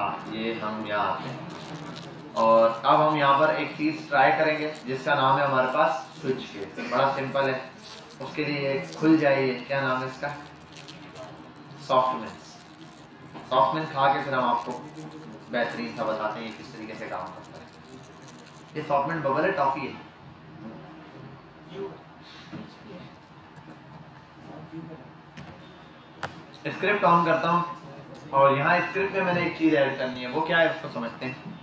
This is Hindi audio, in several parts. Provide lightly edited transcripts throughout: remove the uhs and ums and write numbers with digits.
था, ये हम यहाँ आते हैं और अब हम यहाँ पर एक चीज़ ट्राई करेंगे जिसका नाम है हमारे पास स्विच केस। बड़ा सिंपल है, उसके लिए खुल जाइए, क्या नाम है इसका, सॉफ्टमेंस। सॉफ्टमेन खा के फिर हम आपको बेहतरीन सा बताते हैं किस तरीके से काम करता है। ये सॉफ्टमेन बबल है, टॉफी है। स्क्रिप्ट ऑन करता हूँ और यहाँ स्क्रिप्ट में मैंने एक चीज ऐड करनी है, वो क्या है उसको समझते हैं।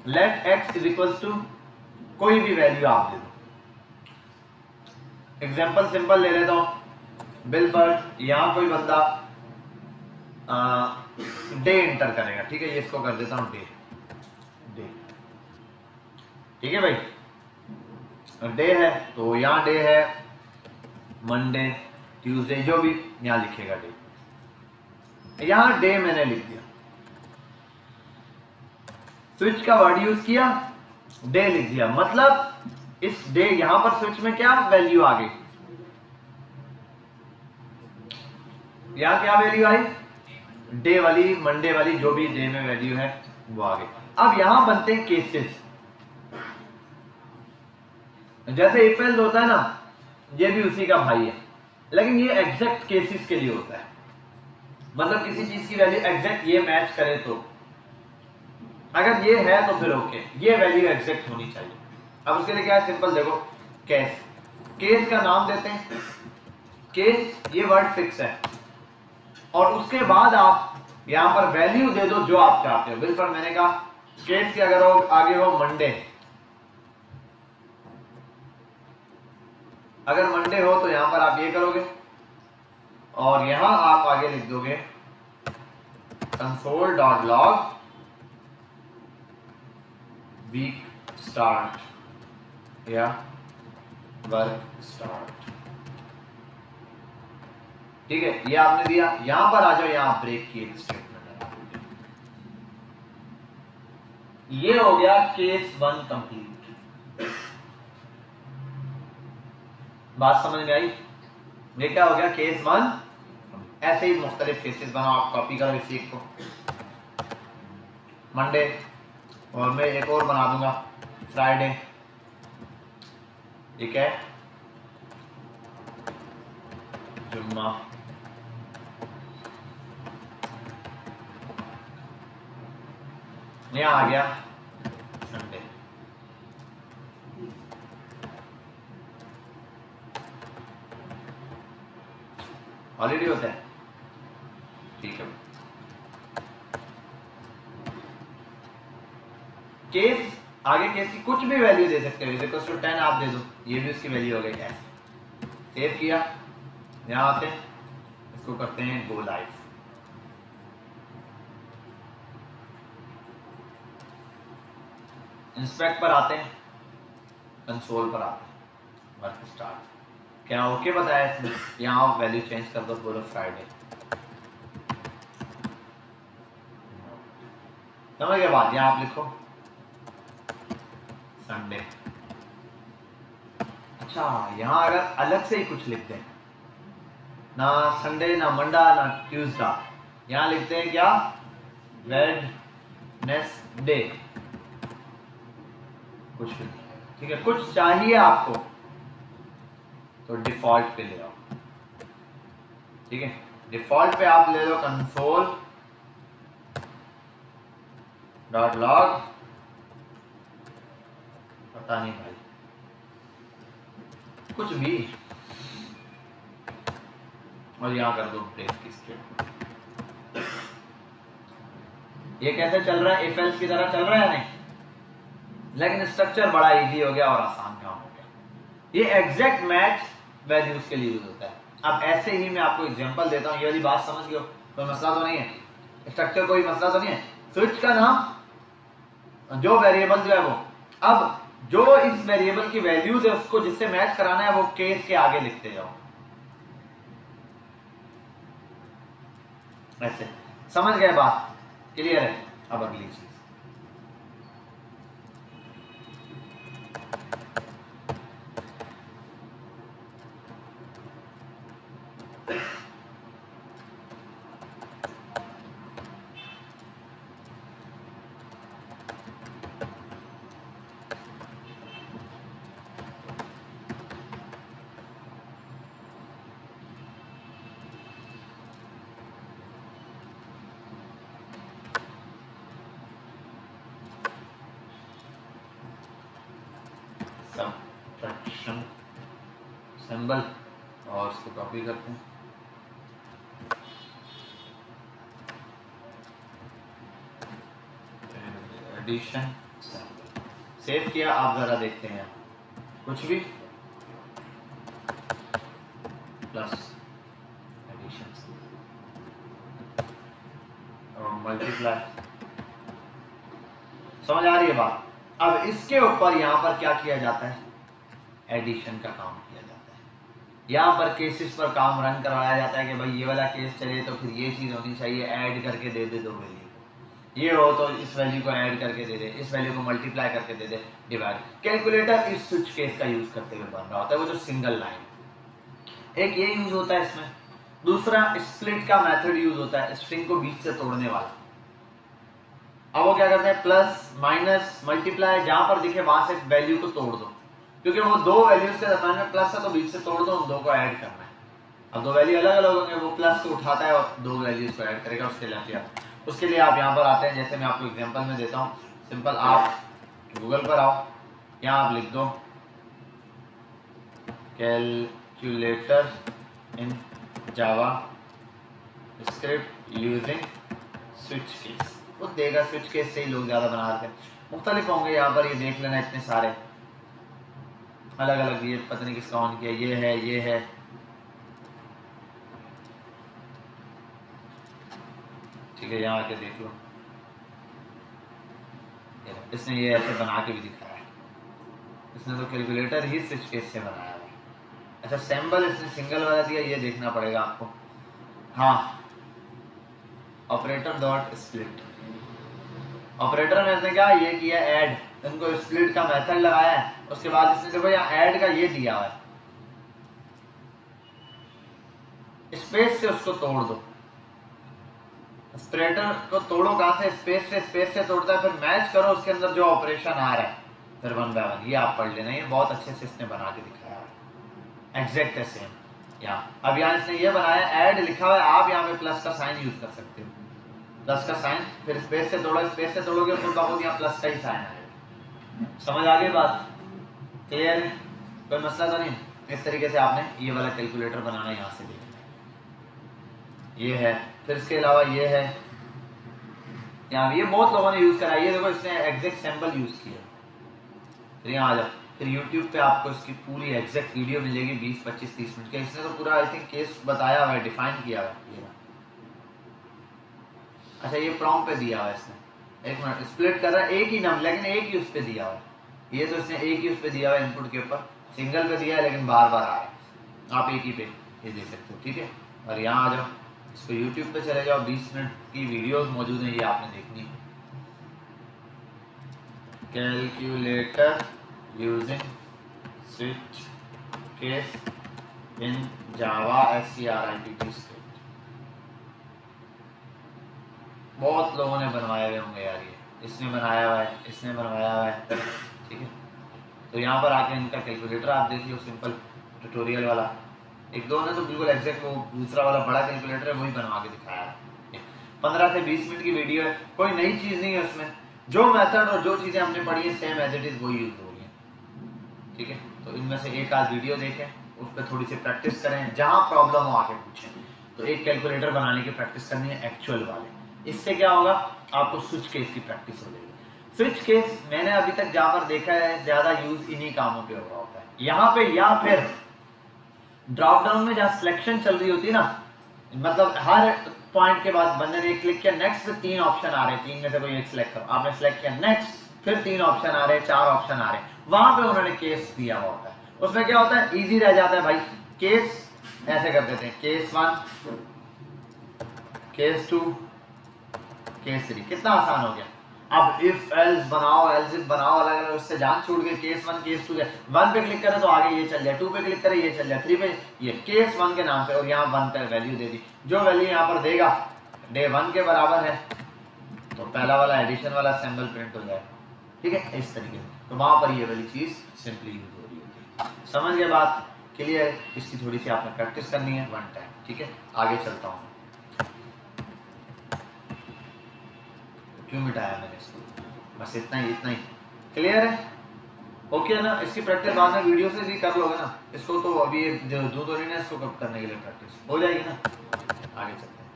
Let x is equal to कोई भी वैल्यू आप दे दो। एग्जाम्पल सिंपल ले लेता हूं, बिल पर यहां कोई बंदा डे एंटर करेगा, ठीक है, ये इसको कर देता हूं डे। डे ठीक है भाई, डे है तो यहां डे है मंडे ट्यूसडे, जो भी यहां लिखेगा डे। यहां डे मैंने लिख दिया, स्विच का वर्ड यूज किया, डे लिख दिया, मतलब इस डे यहां पर स्विच में क्या वैल्यू आ गई, यहां क्या वैल्यू आई, डे वाली, मंडे वाली, जो भी डे में वैल्यू है वो आ गई। अब यहां बनते हैं केसेस, जैसे इफ एल्स होता है ना, ये भी उसी का भाई है, लेकिन ये एग्जैक्ट केसेस के लिए होता है, मतलब किसी चीज की वैल्यू एग्जैक्ट ये मैच करे तो, अगर ये है तो फिर ओके, ये वैल्यू एग्जैक्ट होनी चाहिए। अब उसके लिए क्या है, सिंपल देखो, केस, केस का नाम देते हैं, केस ये वर्ड फिक्स है, और उसके बाद आप यहां पर वैल्यू दे दो जो आप चाहते हो। बिल्कुल मैंने कहा केस के अगर आगे हो मंडे, अगर मंडे हो तो यहां पर आप ये करोगे और यहां आप आगे लिख दोगे console dot log week start या वर्क स्टार्ट, ठीक है, ये आपने दिया। यहां पर आ जाओ, यहां ब्रेक की एक स्टेटमेंट है, ये हो गया केस 1 कंप्लीट। बात समझ में आई, ये क्या हो गया, केस 1। ऐसे ही मुख्तलिफ केसेस बनाओ, आप कॉपी करो इसी एक को, मंडे, और मैं एक और बना दूंगा फ्राइडे, ठीक है, जुम्मा, यहां आ गया संडे। हॉलीडे होता है, ठीक है। केस आगे केस की कुछ भी वैल्यू दे सकते हो, इक्वल टू 10 आप दे दो, ये भी उसकी वैल्यू हो गई। सेव किया, यहां आते हैं, इसको करते हैं गो लाइव। इंस्पेक्ट पर आते हैं, कंसोल पर आते हैं, वर्क स्टार्ट, क्या ओके बताया इसने, यहां आप वैल्यू चेंज कर दो, बोलो फ्राइडे, समझ गए बात। यहां आप लिखो संडे। अच्छा, यहां अगर अलग से ही कुछ लिखते हैं, ना संडे ना मंडा ना ट्यूसडे, यहां लिखते हैं क्या, वेडनेसडे, कुछ भी नहीं, ठीक है। कुछ चाहिए आपको तो डिफॉल्ट पे ले आओ, ठीक है, डिफॉल्ट पे आप ले लो कंसोल डॉट लॉग, पता नहीं भाई, कुछ भी, और यहां कर दो ब्रेक की स्टेटमेंट। ये कैसे चल रहा है, इफ एल्स की तरह चल रहा है नहीं, लेकिन स्ट्रक्चर बड़ा इजी हो गया और आसान काम हो गया। ये एग्जैक्ट मैच वैल्यूज के लिए यूज होता है। अब ऐसे ही मैं आपको एग्जांपल देता हूं, ये वाली बात समझ लो, कोई मसला तो नहीं है, स्ट्रक्चर कोई मसला तो नहीं है। स्विच का नाम, जो वेरिएबल जो है वो, अब जो इस वेरिएबल की वैल्यूज है उसको जिससे मैच कराना है वो केस के आगे लिखते जाओ, ऐसे। समझ गए बात, क्लियर है। अब अगली चीज, सब्ट्रैक्शन सिंबल और इसको कॉपी करते हैं। एडिशन सिंबल सेव किया। आप जरा देखते हैं कुछ भी प्लस एडिशन और मल्टीप्लाई। समझ आ रही है बात? अब इसके ऊपर यहाँ पर क्या किया जाता है? एडिशन का काम किया जाता है। यहाँ पर केसेस पर काम रन करवाया जाता है कि भाई ये वाला केस चले तो फिर ये चीज़ होनी चाहिए, ऐड करके दे दे दो वैल्यू, ये हो तो इस वैल्यू को ऐड करके दे दे, इस वैल्यू को मल्टीप्लाई करके दे दे, डिवाइड। कैलकुलेटर इस स्विच केस का यूज करते हुए बन रहा होता है, वो जो सिंगल लाइन। एक ये यूज होता है इसमें। दूसरा स्प्लिट का मेथड यूज होता है, स्ट्रिंग को बीच से तोड़ने वाला। अब वो क्या करते हैं, प्लस माइनस मल्टीप्लाई, जहां पर दिखे वहां से वैल्यू को तोड़ दो, क्योंकि वो दो वैल्यूज के दरम्यान में प्लस है तो बीच से तोड़ दो, उन दो को ऐड करना है। अब दो वैल्यू अलग अलग होंगे, वो प्लस को उठाता है और दो वैल्यूज को ऐड करेगा उसके लेफ्ट। उसके लिए आप यहाँ पर आते हैं, जैसे मैं आपको एग्जांपल में देता हूँ। सिंपल आप गूगल पर आओ, यहाँ आप लिख दो कैलकुलेटर इन जावा स्क्रिप्ट यूजिंग स्विच केस, वो देगा। स्विच केस से ही लोग ज्यादा बना रहे हैं, मुख्तलिफ होंगे यहाँ पर, ये देख लेना इतने सारे अलग अलग। ये पता नहीं किसका ऑन किया, ये है, ये है, ठीक है, यहाँ आके देख लो। इसने ये ऐसे बना के भी दिखाया है, इसने तो कैलकुलेटर ही स्विच केस से बनाया है। अच्छा, सिंबल इसने सिंगल वाला दिया, ये देखना पड़ेगा आपको। हाँ, ऑपरेटर डॉट स्प्लिट, ऑपरेटर में इसने क्या ये किया, ऐड, इनको स्प्लिट का मेथड लगाया है। उसके बाद इसने देखो यहाँ ऐड का ये दिया है, स्पेस से उसको तोड़ दो। ऑपरेटर को तोड़ो कहां से? स्पेस से तोड़ता है, फिर मैच करो उसके अंदर जो ऑपरेशन आ रहा है, फिर वन बाय वन। ये आप पढ़ लेना, ये बहुत अच्छे से इसने बना के दिखाया है, एग्जैक्ट है सेम। यहाँ अब यहाँ इसने ये बनाया, ऐड लिखा हुआ है, आप यहाँ पे प्लस का साइन यूज कर सकते हो, प्लस का साइन, फिर स्पेस से तोड़ो, स्पेस से तोड़ोगे तो बहुत यहाँ प्लस का ही साइन आएगा। समझ आ गई बात? क्लियर है? कोई मसला तो नहीं? इस तरीके से आपने ये वाला कैलकुलेटर बनाना यहाँ से देखना, ये है। फिर इसके अलावा ये है, यहाँ ये बहुत लोगों ने यूज करा, ये देखो इसने एग्जैक्ट सिंबल यूज किया। फिर यहाँ आ जाओ, फिर YouTube पे आपको इसकी पूरी एग्जैक्ट वीडियो मिलेगी 20, 25, 30 मिनट की। इसने तो पूरा आई थिंक केस बताया हुआ है, डिफाइन किया हुआ है। अच्छा, ये प्रॉम्प्ट पे दिया हुआ है इसने, एक मिनट, स्प्लिट कर रहा है एक ही नाम, लेकिन एक ही उस पे दिया हुआ है। ये तो इसने एक ही उस पे दिया हुआ है, इनपुट के ऊपर सिंगल पे दिया है, लेकिन बार बार आ रहा है, आप एक ही पे ये देख सकते हो, ठीक है। और यहाँ आ जाओ, इसको YouTube पे चले जाओ, 20 मिनट की वीडियोस मौजूद हैं, ये आपने देखनी है। Calculator using switch case in Java SCRIPT script, बहुत लोगों ने बनवाए हुए होंगे यार, ये इसने बनाया हुआ है, इसने बनवाया हुआ है, ठीक है। तो यहाँ पर आके इनका कैलकुलेटर आप देख लो, सिंपल ट्यूटोरियल वाला। एक दो ने तो बिल्कुल एग्जैक्ट वो दूसरा वाला बड़ा कैलकुलेटर है, वही बनवा के दिखाया है। 15 से 20 मिनट की वीडियो है, कोई नई चीज नहीं है उसमें, जो मेथड और जो चीजें हमने पढ़ी है सेम एज इट इज वही यूज हो रही है, ठीक है। तो इनमें से एक आध वीडियो देखें, उस पर थोड़ी सी प्रैक्टिस करें, जहां प्रॉब्लम हो आके पूछें। तो एक कैलकुलेटर बनाने की प्रैक्टिस करनी है एक्चुअल वाले, इससे क्या होगा, आपको स्विच केस की प्रैक्टिस हो जाएगी। स्विच केस मैंने अभी तक जहां पर देखा है ज्यादा यूज इन्हीं कामों पे हो रहा होता है, यहाँ पे या फिर ड्रॉप डाउन में जहाँ सिलेक्शन चल रही होती है ना, मतलब हर पॉइंट के बाद बंदे ने क्लिक किया, नेक्स्ट पे 3 ऑप्शन आ रहे हैं, 3 में से कोई एक सिलेक्ट करो, आपने सिलेक्ट किया नेक्स्ट, फिर 3 ऑप्शन आ रहे हैं, 4 ऑप्शन आ रहे हैं, वहां पे उन्होंने केस दिया हुआ होता है। उसमें क्या होता है, इजी रह जाता है भाई, केस ऐसे कर देते हैं, केस 1, केस 2, केस 3, कितना आसान हो गया। अब इफ एल्स बनाओ, एल्स इफ बनाओ, अलग अलग, उससे जान छूट गई। केस 1 केस 2 1 पे क्लिक करें तो आगे ये चल जाए, 2 पे क्लिक करें ये चल जाए, 3 पे ये केस 1 के नाम से, और यहाँ 1 पे वैल्यू दे दी, जो वैल्यू यहाँ पर देगा डे 1 के बराबर है, तो पहला वाला एडिशन वाला सिंबल प्रिंट हो जाएगा, ठीक है, इस तरीके से। तो वहां पर ये वाली चीज सिंपली यूज हो रही होगी। समझ गए बात? क्लियर? इसकी थोड़ी सी आपने प्रैक्टिस करनी है 1 टाइम, ठीक है। आगे चलता हूँ, क्यों मिटाया मैंने इसको, बस इतना ही, इतना ही। क्लियर है? ओके है ना, इसकी प्रैक्टिस बाद में वीडियो से भी कर लोगे ना, इसको तो अभी दूध और ना इसको कब करने के लिए प्रैक्टिस हो जाएगी ना। आगे चलते हैं,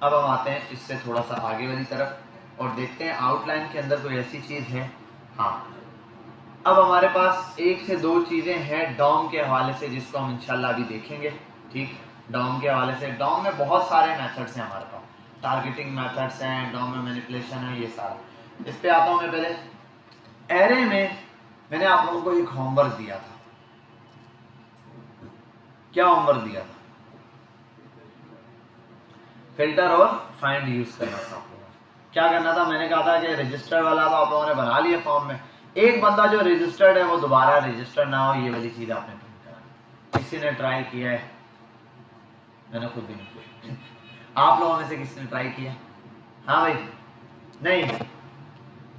अब हम आते हैं इससे थोड़ा सा आगे वाली तरफ और देखते हैं आउटलाइन के अंदर कोई ऐसी चीज है। हाँ, अब हमारे पास एक से दो चीजें हैं डॉम के हवाले से जिसको हम इंशाल्लाह अभी देखेंगे। ठीक, डॉम के हवाले से, डॉम में बहुत सारे मेथड्स हैं हमारे पास, टारगेटिंग मेथड्स हैं, डॉम में मैनिपुलेशन है, ये सारा। इस पे आता हूँ मैं पहले। एरे में मैंने आप लोगों को एक होमवर्क दिया था। क्या होमवर्क दिया था? फिल्टर और फाइंड यूज करना था आप लोगों को। क्या करना था? मैंने कहा था कि रजिस्टर वाला तो आप लोगों ने बना लिया फॉर्म में, एक बंदा जो रजिस्टर्ड है वो दोबारा रजिस्टर ना हो, ये वाली चीज आपने प्रिंट करा। किसी ने ट्राई किया है? मैंने खुद भी नहीं किया। आप लोगों में से किसने ट्राई किया? हाँ भाई, नहीं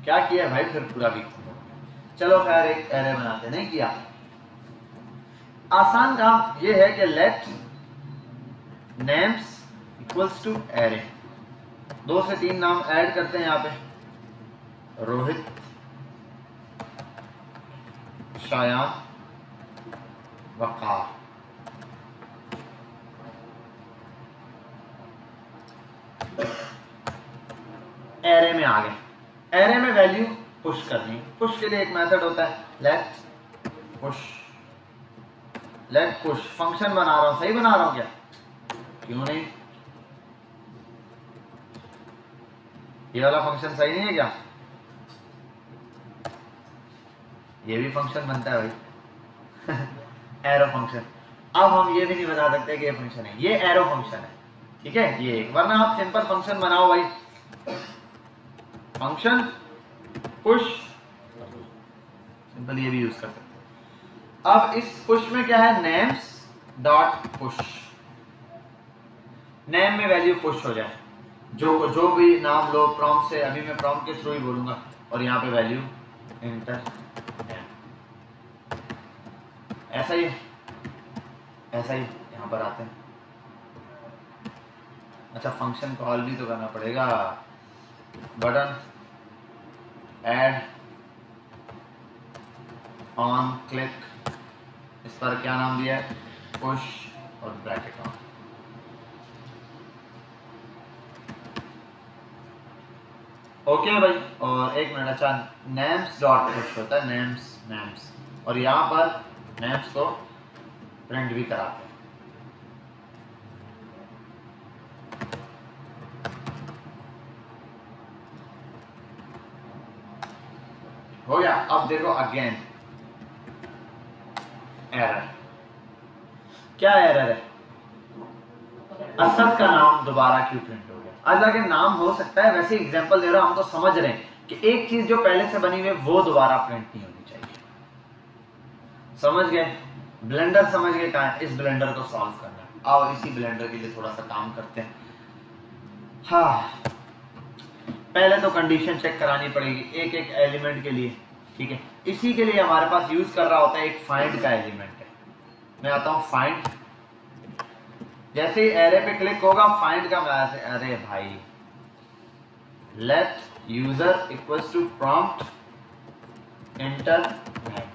क्या किया भाई? फिर पूरा भी चलो खैर, एक एरे बनाते। नहीं किया? आसान काम ये है कि let names equals to array, 2 से 3 नाम ऐड करते हैं यहाँ पे, रोहित, शायान, वकार। एरे में आ गए। एरे में वैल्यू पुश करनी है। पुश के लिए एक मेथड होता है let push. Let push function बना रहा हूं, सही बना रहा हूं क्या? क्यों नहीं? ये वाला फंक्शन सही नहीं है क्या? ये भी फंक्शन बनता है भाई। Arrow function. अब हम ये भी नहीं बता सकते कि ये फंक्शन है, ये एरो फंक्शन है। ठीक है, ये एक, वरना आप सिंपल फंक्शन बनाओ भाई, फंक्शन पुश, सिंपल ये भी यूज कर सकते हैं। अब इस पुश में क्या है? Names dot push. नेम में वैल्यू पुश हो जाए, जो भी नाम लो प्रॉम्प्ट से, अभी मैं प्रॉम्प्ट के थ्रू ही बोलूंगा, और यहाँ पे वैल्यू एंटर नेम। ऐसा ही यहाँ पर आते हैं। अच्छा, फंक्शन कॉल भी तो करना पड़ेगा। बटन ऐड ऑन क्लिक, इस पर क्या नाम दिया है? पुश और ब्रैकेट ऑन। ओके भाई, और एक मिनट, अच्छा नेम्स डॉट पुश होता है, नेम्स, और यहाँ पर नेम्स को प्रिंट भी कराते हैं। हो गया। अब देखो अगेन एरर। क्या एरर है? असद का नाम दोबारा क्यों प्रिंट हो गया? अल्लाह के नाम हो सकता है, वैसे एग्जांपल दे रहा हूं, हम तो समझ रहे हैं कि एक चीज जो पहले से बनी हुई है वो दोबारा प्रिंट नहीं होनी चाहिए। समझ गए? ब्लेंडर समझ गए कहां? इस ब्लेंडर को सॉल्व करना है। आओ इसी ब्लेंडर के लिए थोड़ा सा काम करते हैं। हाँ, पहले तो कंडीशन चेक करानी पड़ेगी एक एक एलिमेंट के लिए। ठीक है, इसी के लिए हमारे पास यूज कर रहा होता है एक फाइंड का एलिमेंट है। मैं आता हूं फाइंड, जैसे ही एरे पे क्लिक होगा फाइंड का मैसेज, अरे भाई let user equals to prompt enter name.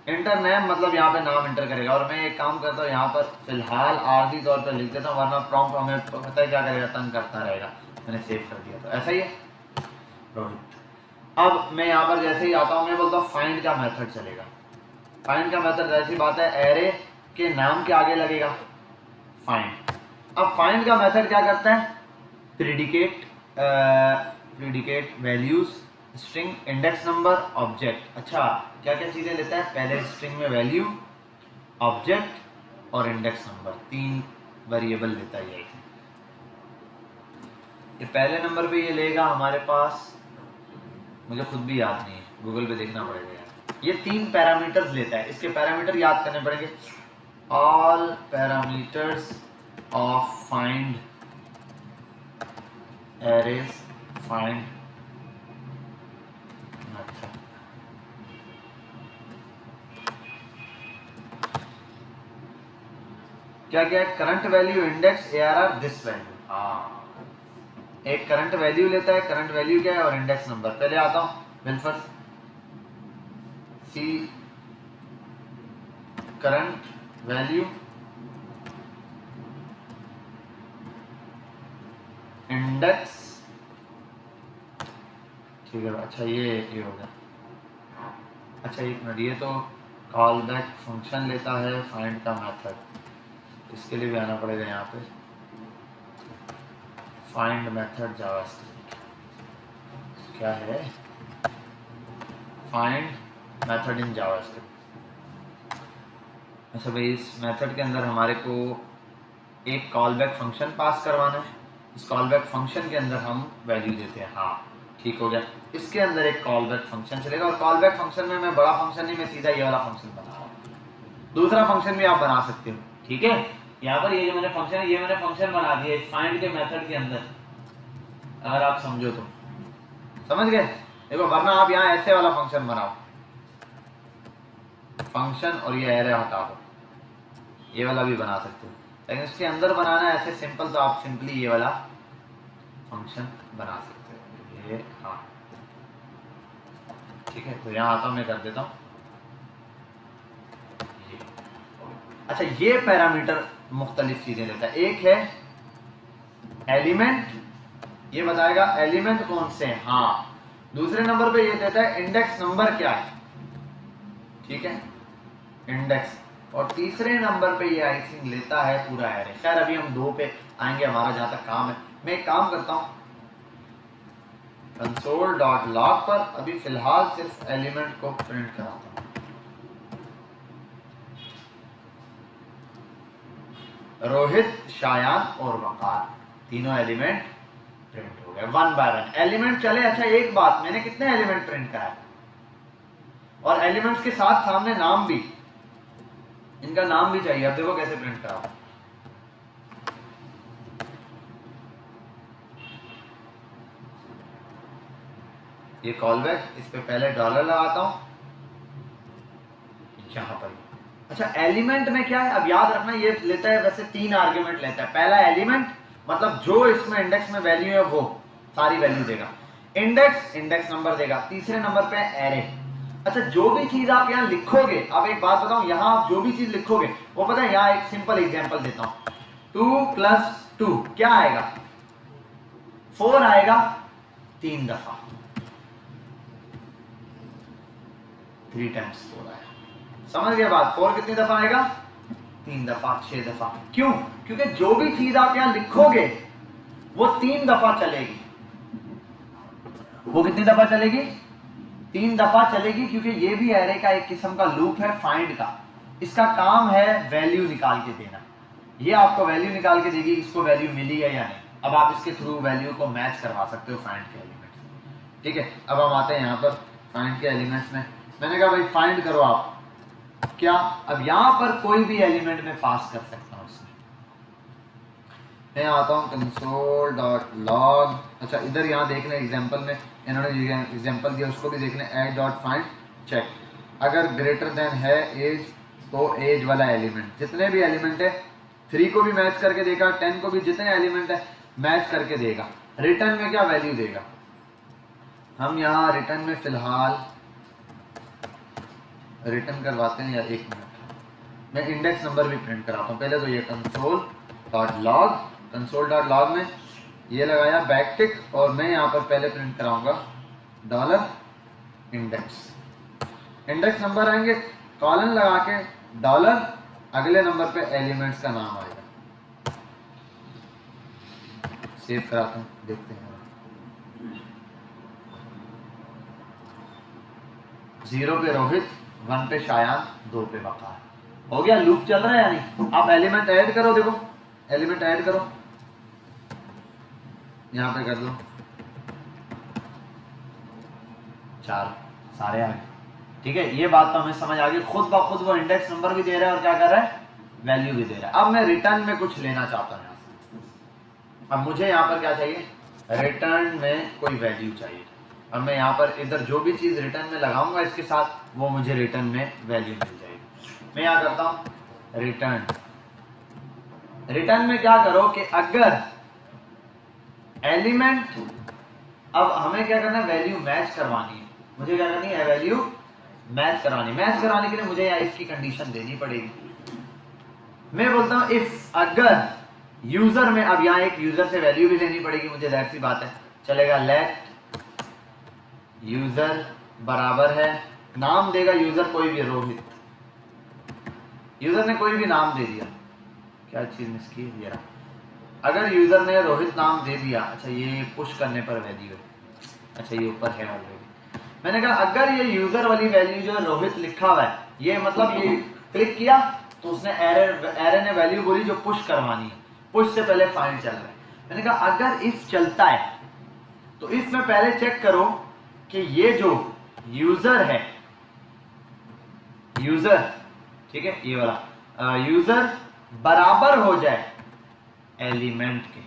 Enter name मतलब यहाँ पे नाम एंटर करेगा, और मैं एक काम करता हूँ यहाँ पर फिलहाल आरजी तौर पर लिख देता हूँ, वरना प्रॉम्प्ट हमें पता है क्या करेगा, तंग करता रहेगा। मैंने सेव कर दिया, तो ऐसा ही है रोहित। अब मैं यहाँ पर जैसे ही आता हूँ मैं बोलता हूँ फाइंड का मेथड चलेगा। फाइंड का मेथड ऐसी बात है, एरे के नाम के आगे लगेगा फाइंड। अब फाइंड का मेथड क्या करता है? Predicate values, string, index number, object. अच्छा, क्या क्या चीजें लेता है? पहले स्ट्रिंग में वैल्यू, ऑब्जेक्ट और इंडेक्स नंबर, 3 वेरिएबल लेता है। ये पहले नंबर पे ये लेगा हमारे पास, मुझे खुद भी याद नहीं है, गूगल पे देखना पड़ेगा यार। ये 3 पैरामीटर्स लेता है, इसके पैरामीटर याद करने पड़ेंगे। All parameters of find arrays find method. क्या क्या? Current value, index, ARR, this value. हाँ, एक करंट वैल्यू लेता है, करंट वैल्यू क्या है, और इंडेक्स नंबर। पहले आता हूँ वेल फर्स्ट सी करंट वैल्यू इंडेक्स, ठीक है। अच्छा ये हो गया। अच्छा एक मिनट, ये तो कॉल बैक फंक्शन लेता है फाइंड का मेथड, इसके लिए भी आना पड़ेगा यहाँ पे फाइंड मेथड जावास्क्रिप्ट। क्या है फाइंड मेथड इन जावास्क्रिप्ट। अच्छा भाई इस मेथड के अंदर हमारे को एक कॉल बैक फंक्शन पास करवाना है। इस कॉल बैक फंक्शन के अंदर हम वैल्यू देते हैं। हाँ ठीक हो गया। इसके अंदर एक कॉल बैक फंक्शन चलेगा और कॉल बैक फंक्शन में मैं बड़ा फंक्शन नहीं, मैं सीधा ये वाला फंक्शन बना रहा हूँ। दूसरा फंक्शन भी आप बना सकते हो, ठीक है। यहाँ पर ये जो मैंने फंक्शन है, ये मैंने फंक्शन बना दिया इस फाइंड के मेथड के अंदर, अगर आप समझो तो समझ गए। देखो वरना आप यहाँ ऐसे वाला फंक्शन बनाओ, फंक्शन और ये एरे हटा दो, ये वाला भी बना सकते हो। लेकिन इसके अंदर बनाना है ऐसे सिंपल, तो आप सिंपली ये वाला फंक्शन बना सकते हो। ये हाँ ठीक है। तो यहाँ आता हूँ, मैं कर देता हूँ ये। अच्छा ये पैरामीटर मुख्तलिफ चीजें लेता है। एक है एलिमेंट, ये बताएगा एलिमेंट कौन से हैं। हाँ दूसरे नंबर पे ये देता है इंडेक्स नंबर क्या है, ठीक है इंडेक्स। और तीसरे नंबर पे ये आई थिंक लेता है पूरा एरे। खैर अभी हम 2 पे आएंगे, हमारा जहां तक काम है। मैं एक काम करता हूं console.log पर अभी फिलहाल सिर्फ एलिमेंट को प्रिंट कराता हूं। रोहित, शायान और वकार, तीनों एलिमेंट प्रिंट हो गए 1 बाय 1 एलिमेंट चले। अच्छा एक बात, मैंने कितने एलिमेंट प्रिंट कराए और एलिमेंट्स के साथ सामने नाम भी, इनका नाम भी चाहिए। अब देखो कैसे प्रिंट कराओ। ये कॉल बैक, इस पे पहले डॉलर लगाता हूं यहां पर। अच्छा एलिमेंट में क्या है, अब याद रखना ये लेता है वैसे 3 आर्ग्यूमेंट लेता है। पहला एलिमेंट मतलब जो इसमें इंडेक्स में वैल्यू है वो सारी वैल्यू देगा। इंडेक्स, इंडेक्स नंबर देगा। तीसरे नंबर पे एरे। अच्छा जो भी चीज आप यहाँ लिखोगे, अब एक बात बताऊं, यहाँ आप जो भी चीज लिखोगे वो पता है, यहाँ एक सिंपल एग्जांपल देता हूं। 2 + 2 क्या आएगा, 4 आएगा 3 दफा, 3 times 4 आएगा। समझ गए बात। 4 कितनी दफा आएगा, 3 दफा, 6 दफा। क्यों, क्योंकि जो भी चीज आप यहां लिखोगे वो 3 दफा चलेगी। वो कितनी दफा चलेगी, 3 दफा चलेगी, क्योंकि ये भी एरे का एक किस्म का लूप है फाइंड का। इसका काम है वैल्यू निकाल के देना। ये आपको वैल्यू निकाल के देगी, इसको वैल्यू मिली है या नहीं। अब आप इसके थ्रू वैल्यू को मैच करवा सकते हो फाइंड के एलिमेंट्स। ठीक है, अब हम आते हैं यहाँ पर फाइंड के एलिमेंट्स में। मैंने कहा भाई फाइंड करो आप क्या। अब यहां पर कोई भी एलिमेंट में पास कर सकता हूं उसमें। मैं आता हूं console.log। अच्छा इधर यहां देखने एग्जांपल में इन्होंने एग्जांपल दिया, उसको भी देखने add.find चेक। अगर ग्रेटर देन है एज तो एज वाला एलिमेंट, जितने भी एलिमेंट है 3 को भी मैच करके देगा, 10 को भी, जितने एलिमेंट है मैच करके देगा। रिटर्न में क्या वैल्यू देगा, हम यहाँ रिटर्न में फिलहाल रिटर्न करवाते हैं। या एक मिनट, मैं इंडेक्स नंबर भी प्रिंट कराता हूँ। पहले तो ये console.log, console.log में ये लगाया बैक टिक, और मैं यहाँ पर पहले प्रिंट कराऊंगा $इंडेक्स। इंडेक्स नंबर आएंगे, कॉलन लगा के डॉलर, अगले नंबर पे एलिमेंट्स का नाम आएगा। सेव कराता हूँ, देखते हैं। 0 पे रोहित, 1 पे शायान, 2 पे वकार। हो गया, लूप चल रहा है या नहीं। आप एलिमेंट ऐड करो, देखो एलिमेंट ऐड करो, यहां पे कर दो 4, सारे आ गए। ठीक है, ये बात तो हमें समझ आ गई। खुद ब खुद वो इंडेक्स नंबर भी दे रहा है और क्या कर रहा है, वैल्यू भी दे रहा है। अब मैं रिटर्न में कुछ लेना चाहता हूं यहाँ से। अब मुझे यहाँ पर क्या चाहिए, रिटर्न में कोई वैल्यू चाहिए। अब मैं यहाँ पर इधर जो भी चीज रिटर्न में लगाऊंगा इसके साथ, वो मुझे रिटर्न में वैल्यू मिल जाएगी। मैं यहाँ करता हूं रिटर्न। रिटर्न में क्या करो कि अगर एलिमेंट, अब हमें क्या करना है, वैल्यू मैच करवानी है। मुझे क्या करनी है, वैल्यू मैच करानी। मैच कराने के लिए मुझे यहाँ इसकी कंडीशन देनी पड़ेगी। मैं बोलता हूँ इफ, अगर यूजर में, अब यहाँ एक यूजर से वैल्यू भी लेनी पड़ेगी मुझे, जाहिर सी बात है, चलेगा लेट यूजर बराबर है, नाम देगा यूजर कोई भी, रोहित। यूजर ने कोई भी नाम दे दिया, क्या चीज मिस की है, अगर यूजर ने रोहित नाम दे दिया, अच्छा ये पुश करने पर वैल्यू है, अच्छा ये ऊपर है ऑलरेडी। मैंने कहा अगर ये यूजर वाली वैल्यू जो है रोहित लिखा हुआ है, ये मतलब ये क्लिक किया तो उसने एरे ने वैल्यू बोली जो पुश करवानी है, पुश से पहले फाइंड चल रहा है। मैंने कहा अगर इफ चलता है तो इसमें पहले चेक करो कि ये जो यूजर है, यूजर, ठीक है, ये वाला यूजर बराबर हो जाए एलिमेंट के।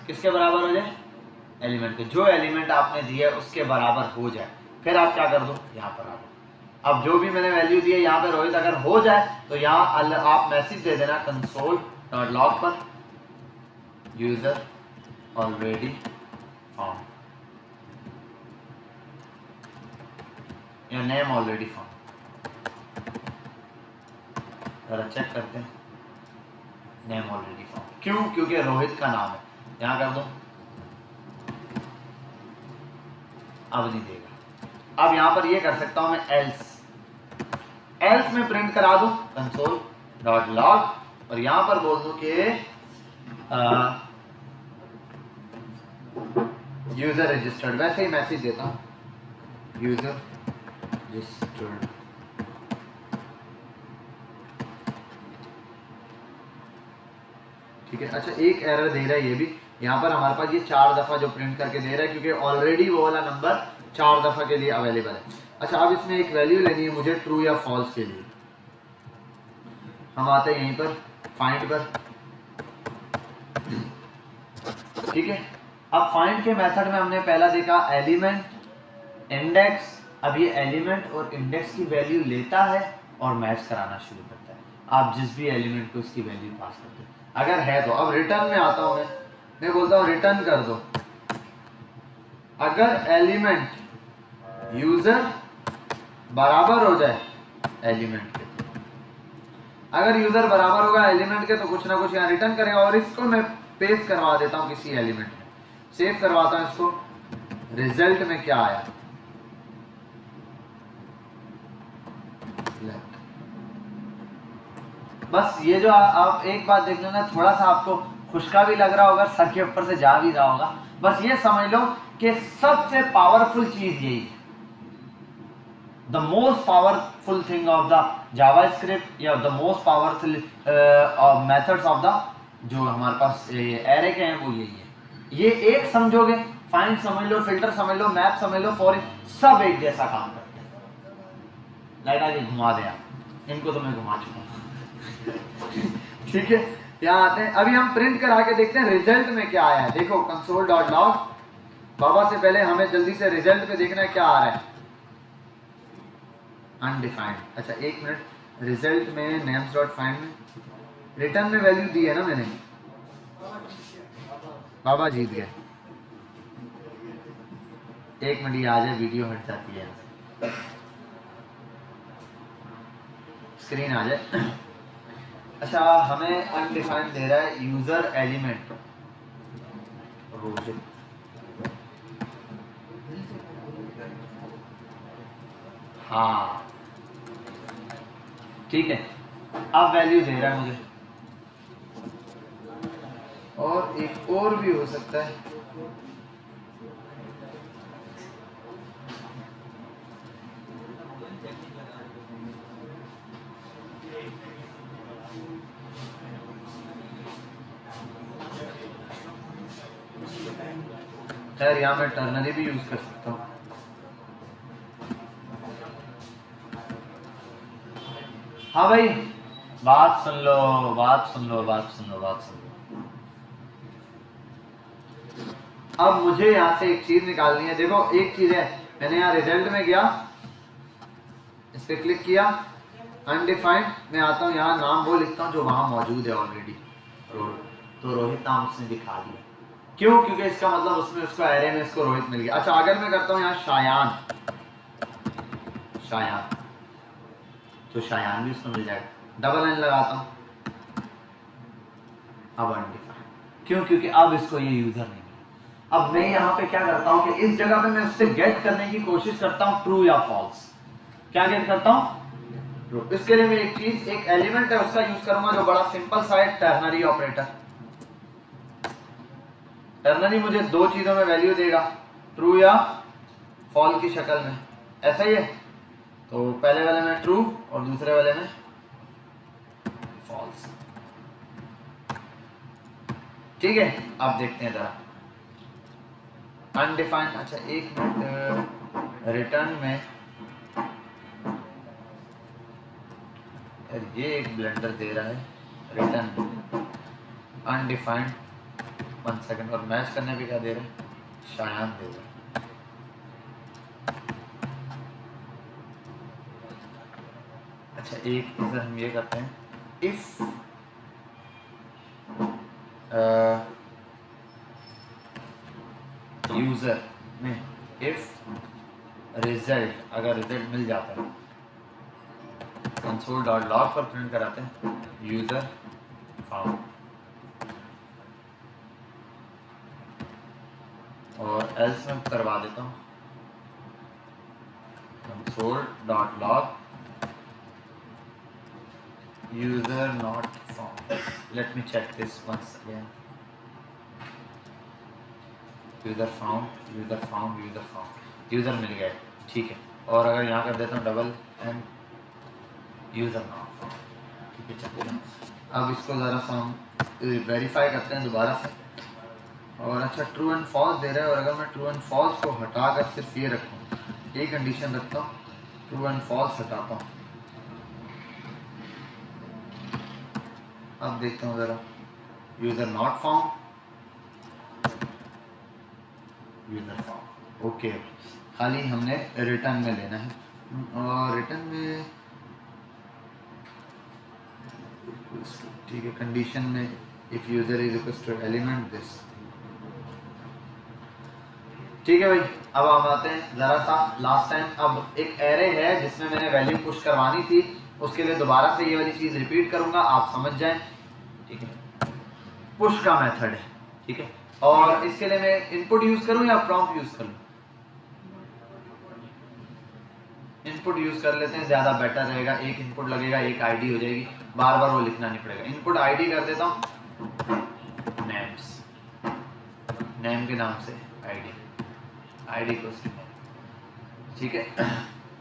किसके बराबर हो जाए, एलिमेंट के, जो एलिमेंट आपने दिया है उसके बराबर हो जाए। फिर आप क्या कर दो, यहाँ पर आ दो। अब जो भी मैंने वैल्यू दी है यहाँ पे रोहित अगर हो जाए तो यहाँ आप मैसेज दे देना console.log पर यूजर ऑलरेडी फाउंड या नेम ऑलरेडी फाउंड। जरा चेक करते हैं, नेम ऑलरेडी फाउंड, क्यों, क्योंकि रोहित का नाम है। यहाँ कर दो, अब नहीं देगा। अब यहाँ पर ये कर सकता हूं मैं एल्स में प्रिंट करा दूं console.log और यहां पर बोल दूं कि यूजर रजिस्टर्ड, वैसे ही मैसेज देता हूं यूजर रजिस्टर्ड। ठीक है, अच्छा एक एरर दे रहा है ये भी, यहाँ पर हमारे पास ये 4 दफा जो प्रिंट करके दे रहा है, क्योंकि ऑलरेडी वो वाला नंबर 4 दफा के लिए अवेलेबल है। अच्छा अब इसमें एक वैल्यू लेनी है मुझे ट्रू या फॉल्स के लिए। हम आते हैं यहीं पर फाइंड पर, ठीक है। अब फाइंड के मेथड में हमने पहला देखा एलिमेंट इंडेक्स। अब ये एलिमेंट और इंडेक्स की वैल्यू लेता है और मैच कराना शुरू करता है। आप जिस भी एलिमेंट को इसकी वैल्यू पास करते हैं अगर है तो। अब रिटर्न में आता हूं मैं बोलता हूं रिटर्न कर दो अगर एलिमेंट यूजर बराबर हो जाए एलिमेंट के। अगर यूजर बराबर होगा एलिमेंट के तो कुछ ना कुछ यहाँ रिटर्न करेगा। और इसको मैं पेस्ट करवा देता हूँ किसी एलिमेंट में, सेव करवाता हूँ इसको। रिजल्ट में क्या आया, बस ये जो आप एक बात देख लो ना, थोड़ा सा आपको खुशका भी लग रहा होगा, सर के ऊपर से जा भी रहा होगा। बस ये समझ लो कि सबसे पावरफुल चीज यही है, the most powerful thing of the JavaScript या the most powerful methods of the जो हमारे पास एरे के हैं वो यही है। ये एक समझोगे, फाइंड समझ लो, फिल्टर समझ लो, मैप समझ लो, फॉर सब एक जैसा काम करते हैं। लाइट आगे घुमा दे आप, इनको तो मैं घुमा चुका हूं ठीक है, यहाँ आते हैं। अभी हम प्रिंट करा के देखते हैं रिजल्ट में क्या आया है। देखो console.log, बाबा से पहले हमें जल्दी से रिजल्ट पे देखना है क्या आ रहा है। अनडिफाइंड, अच्छा एक मिनट, रिजल्ट में names.find में रिटर्न में वैल्यू दी है ना मैंने, बाबा जीत गए। एक मिनट, ये आ जाए, वीडियो हट जाती है, स्क्रीन आ जाए। अच्छा हमें अनडिफाइंड दे रहा है यूजर एलिमेंट रोहित। हाँ ठीक है, अब वैल्यू दे रहा है मुझे, और एक और भी हो सकता है। खैर यहाँ मैं टर्नरी भी यूज कर सकता हूँ। हाँ भाई, बात सुन लो, बात सुन लो, बात सुन लो, बात सुन लो। अब मुझे यहाँ से एक चीज निकालनी है। देखो एक चीज है, मैंने यहाँ रिजल्ट में गया, इस पे क्लिक किया, अनडिफाइंड में आता हूँ, यहाँ नाम वो लिखता हूँ जो वहां मौजूद है ऑलरेडी, तो रोहित नाम उसने दिखा दिया। क्यों? क्योंकि इसका मतलब उसमें उसको एरे में इसको रोहित मिल गया। अच्छा अगर मैं करता हूँ यहाँ शायान, शायान, तो शायान भी उसको मिल जाएगा। डबल एन लगाता हूँ, अब अनडिफाइंड, क्यों? क्योंकि अब इसको ये यूजर नहीं मिला। अब मैं यहाँ पे क्या करता हूँ कि इस जगह पे मैं उससे गेट करने की कोशिश करता हूँ ट्रू या फॉल्स। क्या गेट करता हूँ? ट्रू। इसके लिए मैं एक चीज, एक एलिमेंट है उसका यूज करूंगा जो बड़ा सिंपल सा है, टर्नरी ऑपरेटर। टर्नरी मुझे दो चीजों में वैल्यू देगा, ट्रू या फॉल की शक्ल में, ऐसा ही है। तो पहले वाले में ट्रू और दूसरे वाले में फॉल्स। ठीक है, अब देखते हैं जरा अनडिफाइंड। अच्छा एक मिनट, रिटर्न में ये एक ब्लेंडर दे रहा है रिटर्न अनडिफाइंड, 1 सेकंड, और मैच करने पे क्या दे रहा है? शायान दे रहा है। अच्छा एक इधर हम ये करते हैं, इफ यूजर में इफ रिजल्ट, अगर रिजल्ट मिल जाता है, कंसोल डॉट लॉग पर प्रिंट कराते हैं यूजर फाउंड, और एल्स में करवा देता हूँ console dot log user not found. Let me check this once again, user found, user found, user found, user मिल गया, ठीक है। और अगर यहाँ कर देता हूँ double N user not found, ठीक है। चलिए अब इसको ज़रा सा हम वेरीफाई करते हैं दोबारा से। और अच्छा ट्रू एंड फॉल्स दे रहा है, और अगर मैं ट्रू एंड फॉल्स को हटा कर सिर्फ ये रखूँ, ये कंडीशन रखता हूँ, ट्रू एंड फॉल्स हटाता हूँ, अब देखता हूँ ज़रा, user not found, user found, okay. खाली हमने रिटर्न में लेना है, और रिटर्न में ठीक है, कंडीशन में if user is equal to element this, ठीक है भाई। अब हम आते हैं जरा सा लास्ट टाइम, अब एक एरे है जिसमें मैंने वैल्यू पुश करवानी थी, उसके लिए दोबारा से ये वाली चीज रिपीट करूंगा, आप समझ जाएं, ठीक है। पुश का मेथड है, ठीक है, और इसके लिए मैं इनपुट यूज करूं या प्रॉम्प्ट यूज करूं? इनपुट यूज कर लेते हैं, ज्यादा बेटर रहेगा, एक इनपुट लगेगा, एक आईडी हो जाएगी, बार बार वो लिखना नहीं पड़ेगा। इनपुट आईडी कर देता हूं नेम्स, नेम के नाम से आईडी, आईडी को, ठीक है।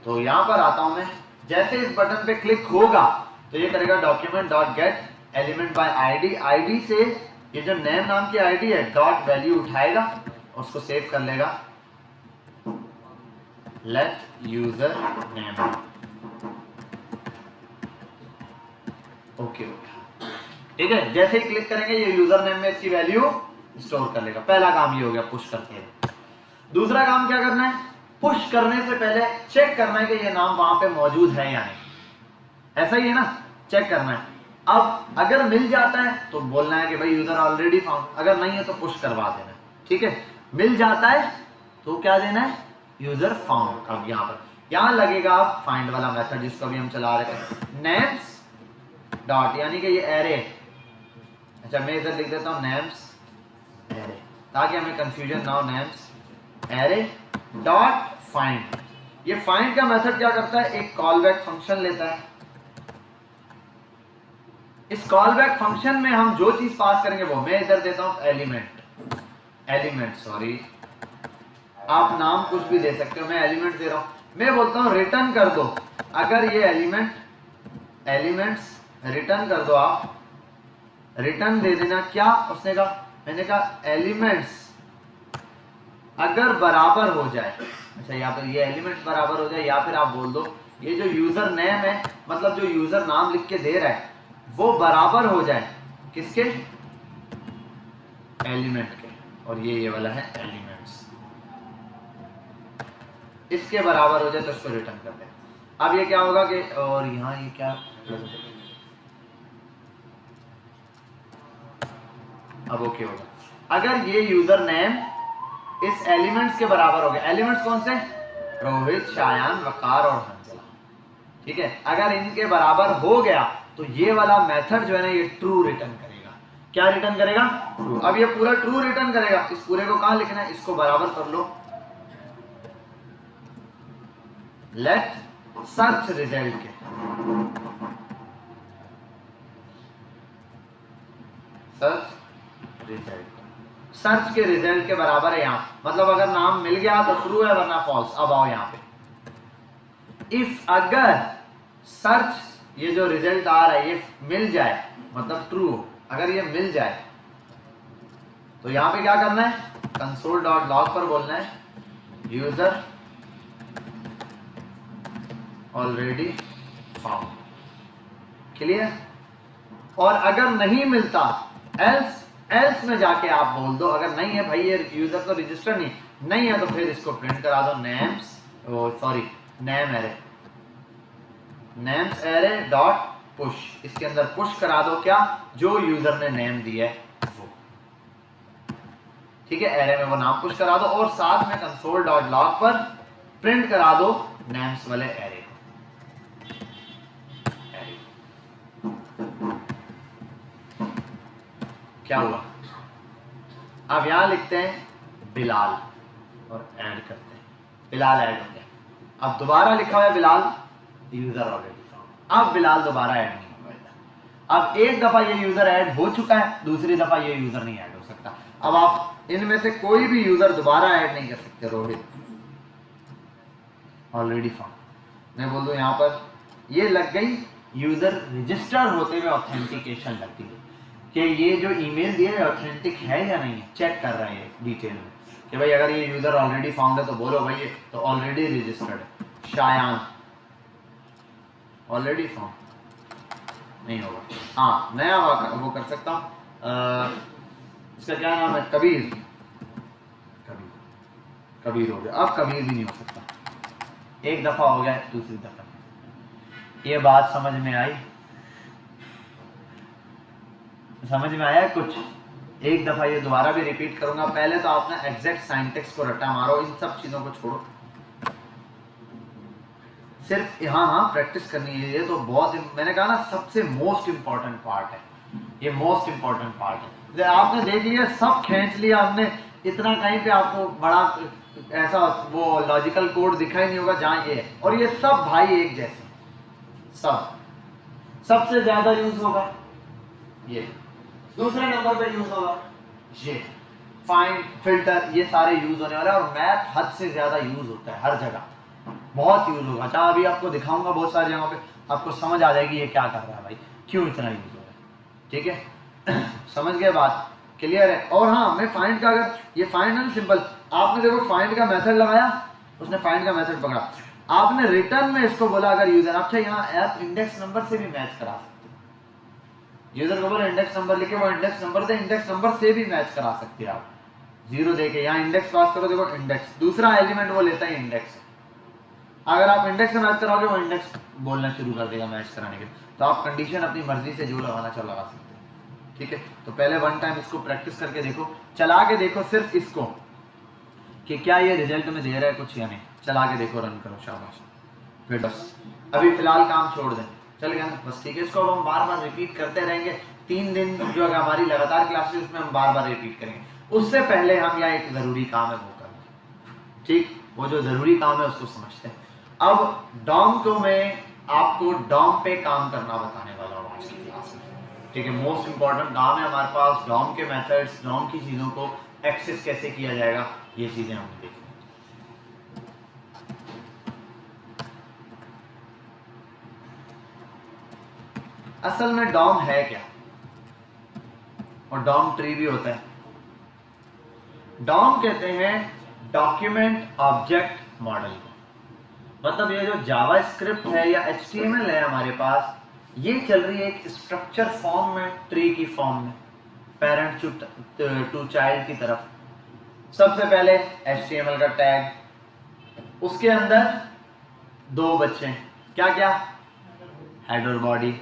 तो यहां पर आता हूं मैं, जैसे इस बटन पे क्लिक होगा तो ये करेगा document dot gate element by ID, ID से ये जो नेम नाम की आईडी है डॉट वैल्यू उठाएगा और उसको सेव कर लेगा, लेट यूजर नेम, ओके, ठीक है। जैसे ही क्लिक करेंगे ये यूजर नेम में इसकी वैल्यू स्टोर कर लेगा। पहला काम ये हो गया पुश करते हैं। दूसरा काम क्या करना है? पुश करने से पहले चेक करना है कि ये नाम वहां पे मौजूद है या नहीं, ऐसा ही है ना, चेक करना है। अब अगर मिल जाता है तो बोलना है कि भाई यूजर ऑलरेडी फाउंड, अगर नहीं है तो पुश करवा देना है, ठीक है। मिल जाता है तो क्या देना है? User found. अब यहां लगेगा अब फाइंड वाला मेथड जिसको अभी हम चला रहे थे, नेम्स डॉट, यानी कि ये एरे, अच्छा मैं इधर लिख देता हूं नेम्स एरे ताकि हमें कंफ्यूजन ना हो, नेम्स एरे डॉट फाइंड। ये फाइंड का मेथड क्या करता है? एक कॉल बैक फंक्शन लेता है। इस कॉल बैक फंक्शन में हम जो चीज पास करेंगे वो, मैं इधर देता हूं एलिमेंट सॉरी, आप नाम कुछ भी दे सकते हो, मैं एलिमेंट दे रहा हूं। मैं बोलता हूं रिटर्न कर दो, अगर ये एलिमेंट्स रिटर्न कर दो, आप रिटर्न दे देना। क्या उसने कहा? मैंने कहा एलिमेंट्स अगर बराबर हो जाए, अच्छा या फिर ये एलिमेंट बराबर हो जाए, या फिर आप बोल दो ये जो यूजर नेम है, मतलब जो यूजर नाम लिख के दे रहा है वो बराबर हो जाए किसके? एलिमेंट के, और ये वाला है एलिमेंट्स, इसके बराबर हो जाए तो इसको रिटर्न कर दे। अब ये क्या होगा कि, और यहां ये क्या, अब ओके होगा अगर ये यूजर नेम इस एलिमेंट्स के बराबर हो गया। एलिमेंट्स कौन से? रोहित, शायान, वकार और हंसला। ठीक है, अगर इनके बराबर हो गया तो ये वाला मेथड जो है ना ये ट्रू रिटर्न करेगा। क्या रिटर्न करेगा? ट्रू। अब ये पूरा ट्रू रिटर्न करेगा। इस पूरे को कहां लिखना है? इसको बराबर कर लो, लेट सर्च रिजल्ट के, सर्च रिजल्ट, सर्च के रिजल्ट के बराबर है यहां। मतलब अगर नाम मिल गया तो ट्रू है वरना फॉल्स। अब आओ यहां पे, इफ अगर सर्च ये जो रिजल्ट आ रहा है ये मिल जाए मतलब ट्रू, अगर ये मिल जाए तो यहां पे क्या करना है? console.log पर बोलना है यूजर ऑलरेडी फाउंड, क्लियर। और अगर नहीं मिलता एल्स में जाके आप बोल दो, अगर नहीं है भाई ये यूजर तो रजिस्टर नहीं है तो फिर इसको प्रिंट करा दो names, name array, names array dot push, इसके अंदर पुश करा दो क्या? जो यूजर ने नेम दिया है वो, ठीक है, एरे में वो नाम पुश करा दो और साथ में console.log पर प्रिंट करा दो नेम्स वाले एरे। क्या हुआ? अब यहां लिखते हैं बिलाल और ऐड करते हैं, बिलाल ऐड हो गया। अब दोबारा लिखा हुआ है बिलाल, यूजर ऑलरेडी फाउंड। अब बिलाल दोबारा ऐड नहीं होगा। अब एक दफा ये यूजर ऐड हो चुका है, दूसरी दफा ये यूजर नहीं ऐड हो सकता। अब आप इनमें से कोई भी यूजर दोबारा ऐड नहीं कर सकते। रोहित ऑलरेडी फाउंड, मैं बोल दूं यहां पर ये लग गई, यूजर रजिस्टर होते हुए ऑथेंटिकेशन लग गई कि ये जो ईमेल दिए है ऑथेंटिक है या नहीं, चेक कर रहे हैं डिटेल में कि भाई अगर ये यूजर ऑलरेडी फाउंड है तो बोलो भाई ये तो ऑलरेडी रजिस्टर्ड है। शायान ऑलरेडी फाउंड नहीं होगा। हाँ, नया वो कर सकता हूँ, इसका क्या नाम है? कबीर, कबीर हो गया। अब कबीर भी नहीं हो सकता, एक दफा हो गया, दूसरी दफा। ये बात समझ में आई? समझ में आया कुछ? एक दफा ये दोबारा भी रिपीट करूंगा। पहले तो आपने एग्जैक्ट सिंटैक्स को रट्टा मारो, इन सब चीजों को छोड़ो, सिर्फ हाँ प्रैक्टिस करनी है। ये तो बहुत, मैंने कहा ना सबसे मोस्ट इंपॉर्टेंट पार्ट है, ये मोस्ट इंपॉर्टेंट पार्ट है। आपने देख लिया, सब खींच लिया हमने, इतना कहीं पे आपको बड़ा ऐसा वो लॉजिकल कोड दिखाई नहीं होगा जहां ये है। और ये सब भाई एक जैसे, सब सबसे ज्यादा यूज होगा ये, दूसरे नंबर पे यूज होगा ये फाइंड, फिल्टर, ये सारे यूज होने वाले। और मैप हद से ज्यादा यूज होता है, हर जगह बहुत यूज होगा। जहां अभी आपको दिखाऊंगा बहुत सारी जगहों पे आपको समझ आ जाएगी ये क्या कर रहा है भाई, क्यों इतना यूज हो रहा है। ठीक है समझ गए बात? क्लियर है? और हाँ, मैं फाइंड का, अगर ये फाइंड है सिंपल, आपने देखो फाइंड का मेथड लगाया, उसने फाइंड का मेथड पकड़ा, आपने रिटर्न में इसको बोला अगर यूजर, अच्छा यहाँ ऐप इंडेक्स नंबर से भी मैच करा सकते, यूजर को बोला इंडेक्स नंबर लिखे, वो इंडेक्स नंबर दे, इंडेक्स नंबर से भी मैच करा सकते हैं आप, 0 देके यहाँ इंडेक्स पास करो, देखो इंडेक्स, दूसरा एलिमेंट वो लेता है इंडेक्स। अगर आप इंडेक्स से मैच कराओगे वो इंडेक्स बोलना शुरू कर देगा मैच कराने के। तो आप कंडीशन अपनी मर्जी से जो लगाना चाहो लगा सकते हैं। ठीक है, तो पहले वन टाइम इसको प्रैक्टिस करके देखो, चला के देखो सिर्फ इसको कि क्या ये रिजल्ट में दे रहा है कुछ या नहीं। चला के देखो, रन करो, शाबाश। फिर बस अभी फिलहाल काम छोड़ दें, चल गया ना, बस ठीक है। इसको अब हम बार बार रिपीट करते रहेंगे, 3 दिन जो है हमारी लगातार क्लासेस उसमें हम बार बार रिपीट करेंगे। उससे पहले हम यहाँ एक जरूरी काम है वो करेंगे। ठीक, वो जो जरूरी काम है उसको समझते हैं। अब डॉम को मैं आपको डॉम पे काम करना बताने वाला हूँ आज की क्लास में। ठीक है, मोस्ट इंपॉर्टेंट काम है हमारे पास, डॉम के मेथड्स, डॉम की चीजों को एक्सेस कैसे किया जाएगा, ये चीजें हम देखेंगे। असल में डॉम है क्या, और डॉम ट्री भी होता है। डॉम कहते हैं डॉक्यूमेंट ऑब्जेक्ट मॉडल को, मतलब ये जो जावास्क्रिप्ट है या HTML है हमारे पास, ये चल रही है एक स्ट्रक्चर फॉर्म में, ट्री की फॉर्म में, पेरेंट टू चाइल्ड की तरफ। सबसे पहले HTML का टैग, उसके अंदर 2 बच्चे, क्या क्या, हेड और बॉडी।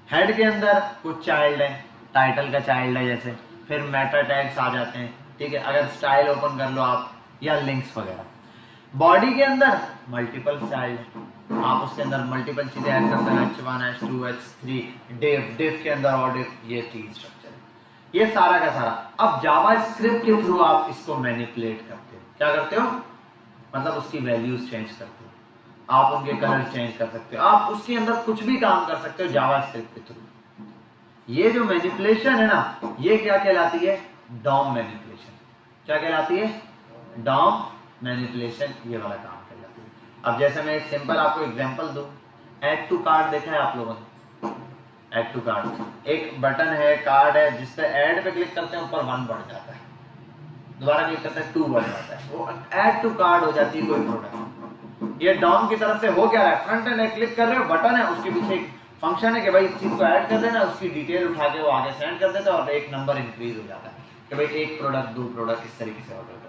हेड के अंदर कुछ चाइल्ड है, टाइटल का चाइल्ड है जैसे, फिर मेटा टैग्स आ जाते हैं। ठीक है, अगर स्टाइल ओपन कर लो आप, या लिंक्स वगैरह। बॉडी के अंदर मल्टीपल चाइल्ड, आप उसके अंदर मल्टीपल चीजें ऐड करते हैं, h1 h2 h3 div के अंदर और div, ये चीज स्ट्रक्चर है, ये सारा का सारा। अब जावास्क्रिप्ट के थ्रू आप इसको मैनिपुलेट करते हो। क्या करते हो? मतलब उसकी वैल्यूज चेंज करते हो, आप उनके कलर चेंज कर सकते हो, आप उसके अंदर कुछ भी काम कर सकते हो जावास्क्रिप्ट के थ्रू। ये जो मैनिपुलेशन है ना, ये क्या कहलाती है? DOM manipulation. क्या कहलाती है? डॉम मैनिपुलेशन, ये वाला काम कहलाती है। अब जैसे मैं एक सिंपल आपको एग्जांपल दूं, ऐड टू कार्ड देखा है आप लोगों ने? ऐड टू कार्ड एक बटन है, कार्ड है, जिस पे ऐड पे क्लिक करते हैं ऊपर 1 बढ़ जाता है, दोबारा क्लिक करते हैं 2 बढ़ जाता है, वो ऐड टू कार्ड हो जाती है कोई प्रोडक्ट। ये डॉम की तरफ से हो क्या रहा है? फ्रंट एंड क्लिक कर रहे हो, बटन है, उसके पीछे एक फंक्शन है कि भाई इस चीज को ऐड कर देना, उसकी डिटेल उठा के वो आगे सेंड कर देता है और एक नंबर इंक्रीज हो जाता है कि भाई एक प्रोडक्ट 2 प्रोडक्ट इस तरीके से ऑर्डर कर।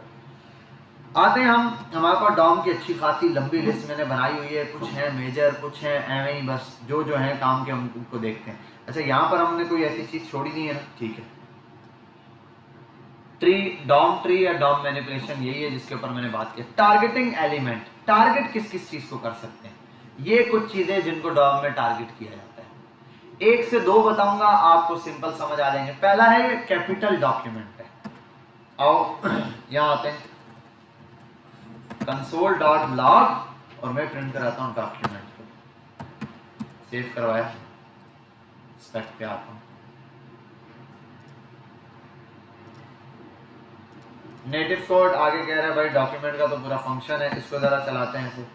आते हैं हम, हमारे पास डॉम की अच्छी खासी लंबी लिस्ट मैंने बनाई हुई है, कुछ है मेजर, कुछ है एवं ही, बस जो जो है काम के हम उनको देखते हैं। अच्छा, यहाँ पर हमने कोई ऐसी चीज छोड़ी नहीं है ना, ठीक है। ट्री, डॉम ट्री या डॉम मैनिपुलेशन यही है जिसके ऊपर मैंने बात की। टारगेटिंग एलिमेंट, टारगेट किस किस चीज को कर सकते हैं, ये कुछ चीजें जिनको डॉम में टारगेट किया जाता है। 1 से 2 बताऊंगा, आपको सिंपल समझ आ जाएंगे। पहला है कैपिटल डॉक्यूमेंट है। आओ यहां आते हैं, console.log और मैं प्रिंट कराता हूं डॉक्यूमेंट को, सेव करवाया, स्पेक्ट पे आता हूं, नेटिव कोड आगे कह रहा है भाई डॉक्यूमेंट का तो पूरा फंक्शन है, इसको जरा चलाते हैं इसे।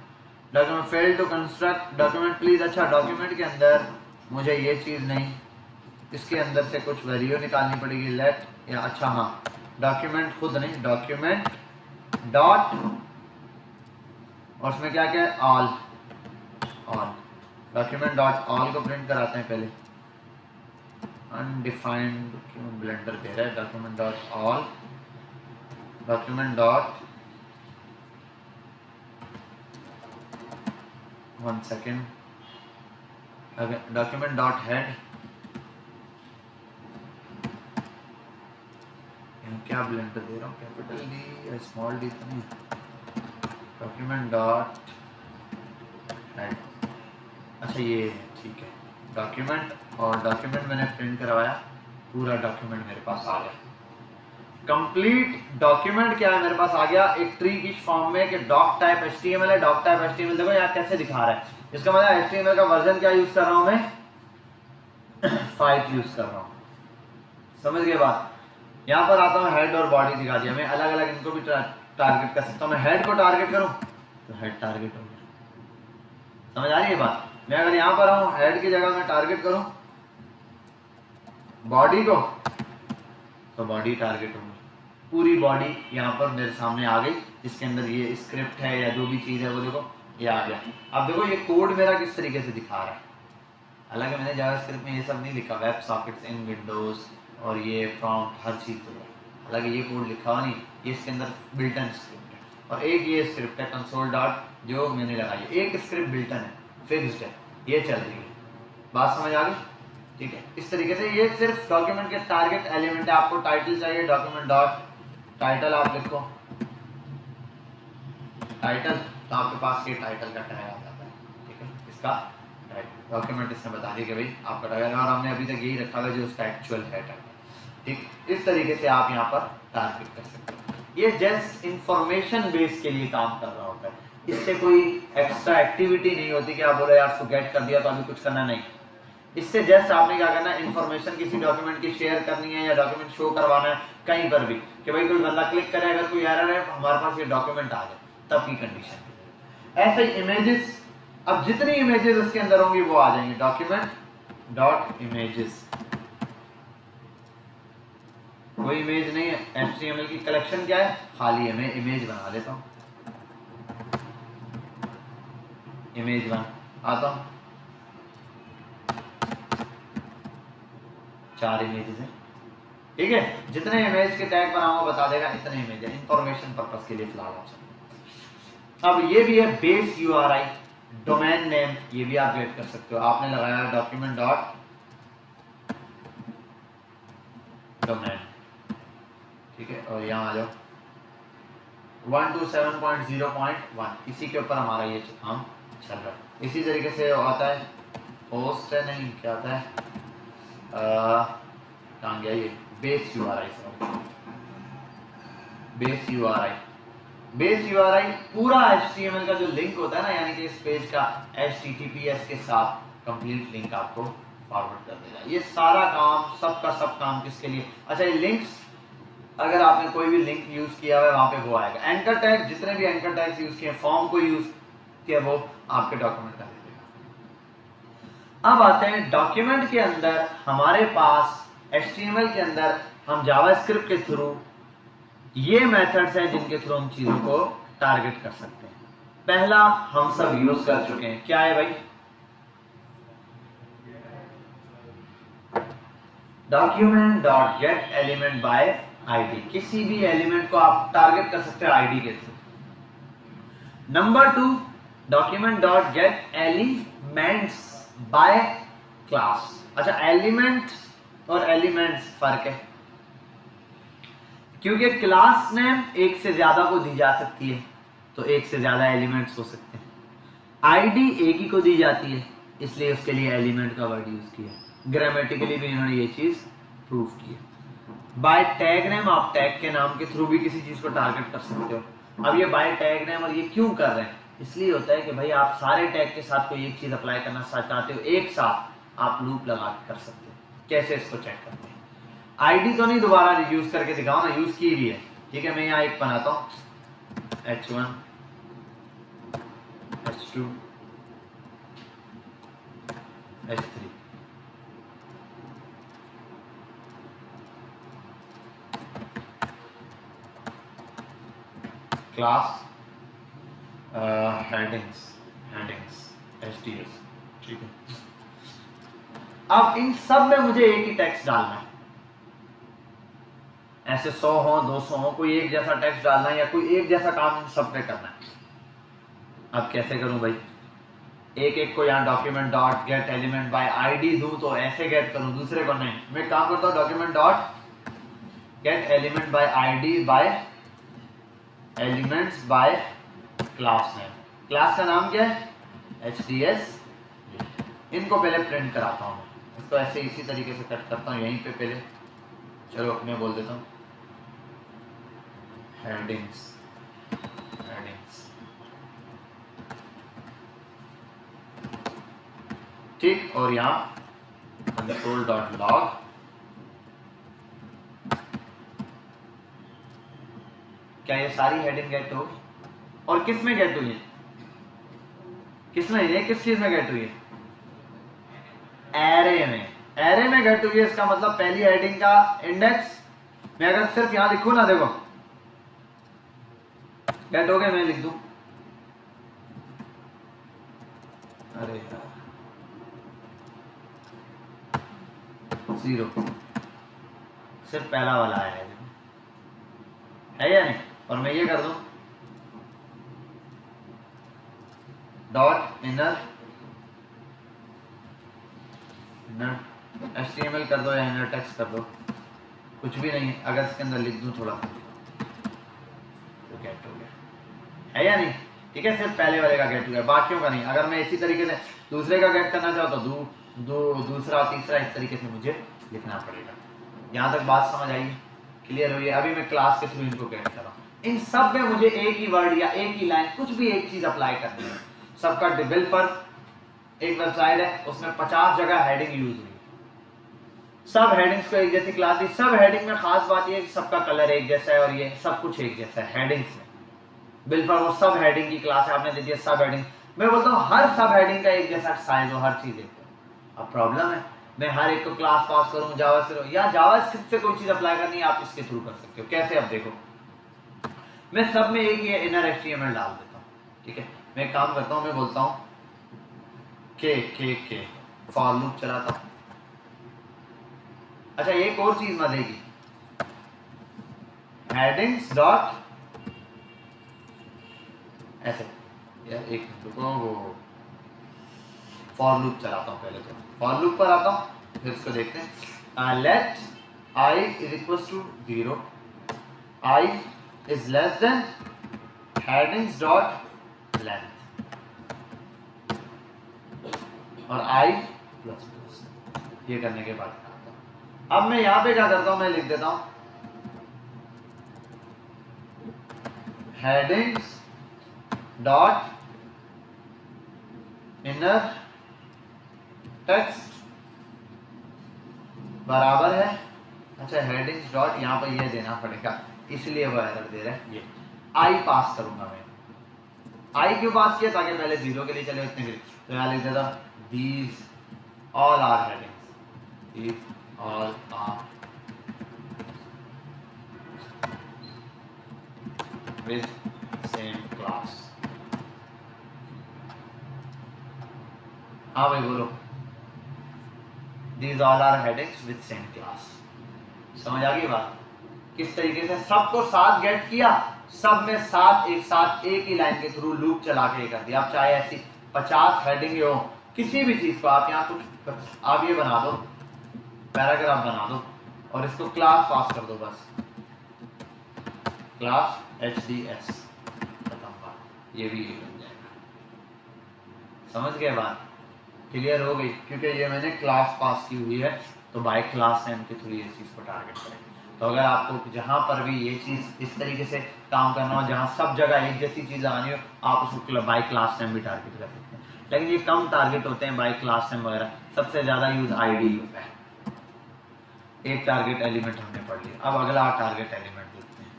Document fail to construct document please. अच्छा, डॉक्यूमेंट के अंदर मुझे ये चीज नहीं, इसके अंदर से कुछ वैल्यू निकालनी पड़ेगी, लेट या अच्छा हाँ, डॉक्यूमेंट खुद नहीं, डॉक्यूमेंट डॉट और उसमें क्या क्या है, all, all, document dot all को प्रिंट कराते हैं पहले। अनडिफाइंड क्यों ब्लेंडर दे रहा है, document dot all, document dot, 1 second, document dot head, क्या ब्लेंडर दे रहा हूँ, कैपिटल डी या स्मॉल डी तो नहीं, डॉक्यूमेंट डॉट हेड, अच्छा ये ठीक है, डॉक्यूमेंट और डॉक्यूमेंट मैंने प्रिंट करवाया, पूरा डॉक्यूमेंट मेरे पास आ गया। कंप्लीट डॉक्यूमेंट क्या है मेरे पास आ गया, एक ट्री की फॉर्म में कि डॉक टाइप एचटीएमएल है, डॉक टाइप एचटीएमएल देखो यहाँ कैसे दिखा रहा है, इसका मतलब एचटीएमएल का वर्जन क्या यूज कर रहा हूं मैं, 5 यूज कर रहा हूं, समझ गए बात। यहाँ पर आता हूँ, हेड और बॉडी दिखा दिया, मैं अलग अलग इनको भी टारगेट कर सकता हूँ। मैं हेड को टारगेट करूँ तो हेड टारगेट हो गया, समझ आ रही है बात। मैं अगर यहाँ पर आऊँ, हेड की जगह मैं टारगेट करूँ बॉडी को तो बॉडी टारगेट होगी, पूरी बॉडी यहाँ पर मेरे सामने आ गई, जिसके अंदर ये स्क्रिप्ट है या जो भी चीज़ है वो देखो ये आ गया। अब देखो ये कोड मेरा किस तरीके से दिखा रहा है, हालांकि मैंने जावास्क्रिप्ट में ये सब नहीं लिखा, वेब सॉकेट्स इन विंडोज और ये प्रॉम्प्ट हर चीज़ तो, हालांकि ये कोड लिखा हुआ नहीं, ये इसके अंदर बिल्ट इन स्क्रिप्ट है, और एक ये स्क्रिप्ट है कंसोल डॉट जो मैंने लगाई है, एक स्क्रिप्ट बिल्ट इन है, फिक्स्ड है, ये चल रही है, बात समझ आ गई, ठीक है। इस तरीके से ये सिर्फ डॉक्यूमेंट के टारगेट एलिमेंट है। आपको टाइटल चाहिए, डॉक्यूमेंट डॉट टाइटल आप लिखो, टाइटल तो आपके पास ये टाइटल का टैग आ जाता है, ठीक है, इसका डॉक्यूमेंट इसने बता दिया कि भाई आपका टैग है, और हमने अभी तक यही रखा है जो उसका एक्चुअल है टैग, ठीक। इस तरीके से आप यहाँ पर टारगेट कर सकते हो। ये जस्ट इंफॉर्मेशन बेस के लिए काम कर रहा होता है, इससे कोई एक्स्ट्रा एक्टिविटी नहीं होती कि आप बोले यार उसको गेट कर दिया तो अभी कुछ करना नहीं, इससे जस्ट आपने क्या करना है, इन्फॉर्मेशन किसी डॉक्यूमेंट की शेयर करनी है या डॉक्यूमेंट शो करवाना है कहीं पर भी कि भाई कोई बंदा क्लिक करे, अगर कोई एरर है हमारे पास ये डॉक्यूमेंट आ जाए, तब की कंडीशन। ऐसे ही इमेजेस, अब जितनी इमेजेस उसके अंदर होंगी वो आ जाएंगे, डॉक्यूमेंट डॉट इमेजेस, कोई इमेज नहीं है, HTML की कलेक्शन क्या है, खाली है, मैं इमेज बना लेता हूं, इमेज 1 आता हूं, 4 इमेजेस है, ठीक है। जितने इमेज के टैग बनाऊंगा बता देगा इतने इमेज है, इंफॉर्मेशन पर्पस के लिए फिलहाल आप सब। अब ये भी है बेस URI, डोमेन नेम, ये भी आप गेट कर सकते हो, आपने लगाया डॉक्यूमेंट डॉट डोमेन, ठीक है, और यहाँ आ जाओ 127.0.1, इसी के ऊपर हमारा ये काम चल रहा है। इसी तरीके से आता है होस्ट है, नहीं क्या आता है, कहाँ गया ये, base URI, base URI। Base URI पूरा HTML का जो लिंक होता है ना, यानी कि इस पेज का HTTPS के साथ कंप्लीट लिंक आपको फॉरवर्ड कर देगा। ये सारा काम, सब का सब काम किसके लिए? अच्छा, ये लिंक्स अगर आपने कोई भी लिंक यूज किया है वहां पे वो आएगा। एंकर टैग, जितने भी एंकर टैग्स यूज किए, फॉर्म को यूज किया, वो आपके डॉक्यूमेंट का देगा। अब आते हैं डॉक्यूमेंट के अंदर हमारे पास HTML के अंदर हम जावास्क्रिप्ट के थ्रू ये मेथड्स हैं जिनके थ्रू हम चीजों को टारगेट कर सकते हैं। पहला हम सब यूज कर चुके हैं, क्या है भाई? Document dot gate element by ID. किसी भी एलिमेंट को आप टारगेट कर सकते हो आईडी के through. Number 2, document dot gate elements bye class. अच्छा, एलिमेंट और एलिमेंट्स फर्क है, क्योंकि क्लास नेम एक से ज्यादा को दी जा सकती है, तो एक से ज्यादा एलिमेंट्स हो सकते हैं। आईडी एक ही को दी जाती है, इसलिए उसके लिए एलिमेंट का वर्ड यूज किया। ग्रामेटिकली भी इन्होंने ये चीज प्रूव की है। बाय टैग नेम, आप टैग के नाम के थ्रू भी किसी चीज को टारगेट कर सकते हो। अब ये बाय टैग नेम और ये क्यों कर रहे हैं? इसलिए होता है कि भाई आप सारे टैग के साथ कोई एक चीज अप्लाई करना चाहते हो, एक साथ आप लूप लगा के कर सकते हो। कैसे इसको चेक करते हैं? आईडी तो नहीं दोबारा यूज करके दिखाओ ना, यूज की भी है, ठीक है। मैं यहाँ एक बनाता हूँ, H1 H2 H3। Class headings HDS, ठीक है। अब इन सब में मुझे एक ही टेक्स्ट डालना है। ऐसे 100 हो 200 हो, कोई एक जैसा टेक्स्ट डालना है या कोई एक जैसा काम इन सब पे करना है। अब कैसे करूं भाई? एक एक को यहाँ document dot gate element by ID दूं तो ऐसे गेट करूं, दूसरे को नहीं। मैं काम करता हूँ document dot gate element by ID bye elements bye class name. Class का नाम क्या है? HDS। इनको पहले प्रिंट कराता हूँ, इसको ऐसे इसी तरीके से कट करता हूँ यहीं पे पहले। चलो अपने बोल देता हूँ हेडिंग्स, ठीक। और यहाँ console.log क्या ये सारी हेडिंग गेट होगी? और किस में गेट हुई है? किस में? ये किस चीज में गेट हुई है? एरे में। एरे में गेट हुई है, इसका मतलब पहली हेडिंग का इंडेक्स मैं अगर सिर्फ यहां लिखूं ना, देखो गेट हो गया, मैं लिख दूं, अरे यार 0, सिर्फ पहला वाला है या नहीं? और मैं ये कर दूं डॉट इनर HTML कर दो या इनर टेक्स्ट कर दो, कुछ भी नहीं है। अगर इसके अंदर लिख दूं थोड़ा तो गेट हो गया, है या नहीं? ठीक है, सिर्फ पहले वाले का गेट हो गया, बाकियों का नहीं। अगर मैं इसी तरीके से दूसरे का गेट करना चाहूँ तो दूसरा तीसरा इस तरीके से मुझे लिखना पड़ेगा। यहाँ तक बात समझ आई? क्लियर हुई है? अभी मैं क्लास के थ्रू इनको गेट कर रहा हूँ। इन सब में मुझे एक ही वर्ड या एक ही लाइन, कुछ भी एक चीज अप्लाई करनी है। सबका बिल्कुल एक वेबसाइट है, उसमें 50 जगह हेडिंग यूज हुई, सब हेडिंग्स को एक जैसी क्लास दी। सब हेडिंग में खास बात ये है कि सबका कलर एक जैसा है और ये सब कुछ एक जैसा है हेडिंग्स में। बिल्कुल वो सब हेडिंग की क्लास है, आपने दे दिया सब हेडिंग। मैं बोलता हूँ हर सब हेडिंग का एक जैसा साइज हो, हर चीज एक। अब प्रॉब्लम है, मैं हर एक को क्लास पास करूँ जावास्क्रिप्ट या जावास्क्रिप्ट से कोई चीज अप्लाई करनी है, आप इसके थ्रू कर सकते हो। कैसे? अब देखो, मैं सब में एक ही इनर HTML डाल देता हूँ, ठीक है। मैं काम करता हूँ, मैं बोलता हूँ के फॉर लूप चलाता हूँ। अच्छा, एक और चीज मैं देगी, हेडिंग्स डॉट ऐसे, या एक मिनट वो फॉर लूप चलाता हूँ। पहले तो फॉर लूप पर आता हूँ, फिर इसको देखते हैं। Let I is equal to 0, I is less than headings dot length. और I प्लस प्लस। ये करने के बाद क्या आता है, अब मैं यहाँ पे क्या करता हूँ, मैं लिख देता हूँ हेडिंग्स डॉट इनर टेक्स्ट बराबर है, अच्छा हेडिंग्स डॉट यहाँ पर ये देना पड़ेगा इसलिए वो एरर दे रहा है, ये आई पास करूंगा मैं। आई क्यों पास किया, ताकि पहले 0 के लिए चले इतने के लिए, तो यहाँ लिख देता these all are headings, these all are with same class. हाँ भाई बोलो, these all are headings with same class। समझ आ गई बात, किस तरीके से सबको साथ गेट किया, सब में साथ एक ही लाइन के थ्रू लूप चला के कर दिया। आप चाहे ऐसी 50 हेडिंग हो किसी भी चीज को, आप यहाँ कुछ आप ये बना दो, पैराग्राफ बना दो और इसको क्लास पास कर दो, बस क्लास HDS, खत्म बात, ये भी ये बन जाएगा। समझ गए बात, क्लियर हो गई, क्योंकि ये मैंने क्लास पास की हुई है तो बाय क्लास नेम के थ्रू ये चीज़ को टारगेट करेंगे। तो अगर आपको जहाँ पर भी ये चीज़ इस तरीके से काम करना हो, जहाँ सब जगह एक जैसी चीज़ आनी हो, आप उसको बाय क्लास नेम भी टारगेट कर सकते हैं, लेकिन ये कम टारगेट होते हैं बाय क्लास नेम वगैरह, सबसे ज़्यादा यूज ID होता है। एक टारगेट एलिमेंट हमने पढ़ लिया, अब अगला टारगेट एलिमेंट देखते हैं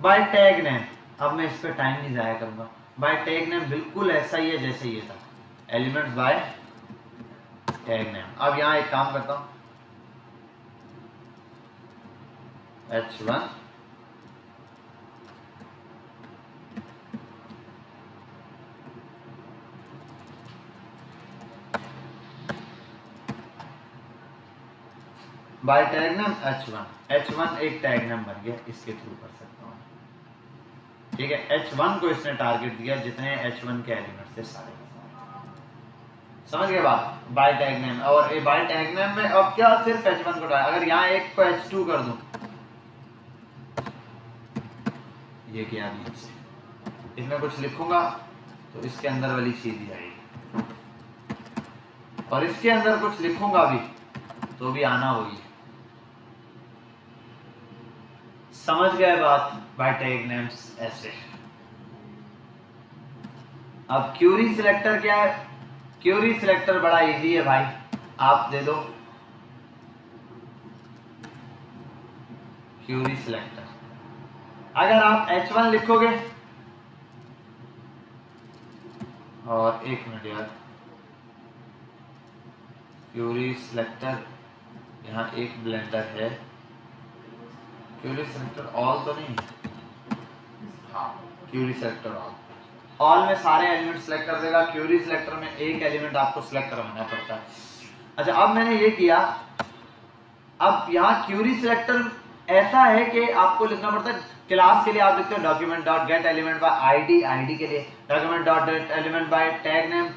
बाय टैग नेम। अब मैं इस पर टाइम नहीं ज़ाया करूँगा, बाय टैग नेम बिल्कुल ऐसा ही है जैसे ये था, एलिमेंट्स बाय टैग नेम। अब यहाँ एक काम करता हूँ, H1 bye tag name H1 एक टैग नेम बन गया, इसके थ्रू कर सकता हूँ, ठीक है। H1 को इसने टारगेट दिया, जितने H1 के एलिमेंट थे सारे, समझ गए बात, बाय टैग नेम। और ये बाय टैग नेम में अब क्या सिर्फ H1 को टारगेट, अगर यहाँ एक को H2 कर दूं, ये क्या इसमें कुछ लिखूंगा तो इसके अंदर वाली चीज ही आएगी, और इसके अंदर कुछ लिखूंगा भी तो भी आना वही है। समझ गए बात, बाय टैग नेम्स ऐसे। अब क्यूरी सिलेक्टर क्या है, क्यूरी सिलेक्टर बड़ा इजी है भाई, आप दे दो क्यूरी सिलेक्टर। अगर आप H1 लिखोगे, और एक मिनट यार, क्यूरी सिलेक्टर यहाँ एक ब्लेंडर है, क्यूरी सिलेक्टर ऑल तो नहीं है, हाँ क्यूरी सिलेक्टर ऑल में सारे एलिमेंट सिलेक्ट कर देगा, क्यूरी सिलेक्टर में एक एलिमेंट आपको सिलेक्ट करवाना पड़ता है। अच्छा अब मैंने ये किया, अब यहाँ क्यूरी सिलेक्टर ऐसा है कि आपको लिखना पड़ता है, क्लास के लिए आप लिखते हो document dot gate element by ID के लिए, document dot gate element by tag name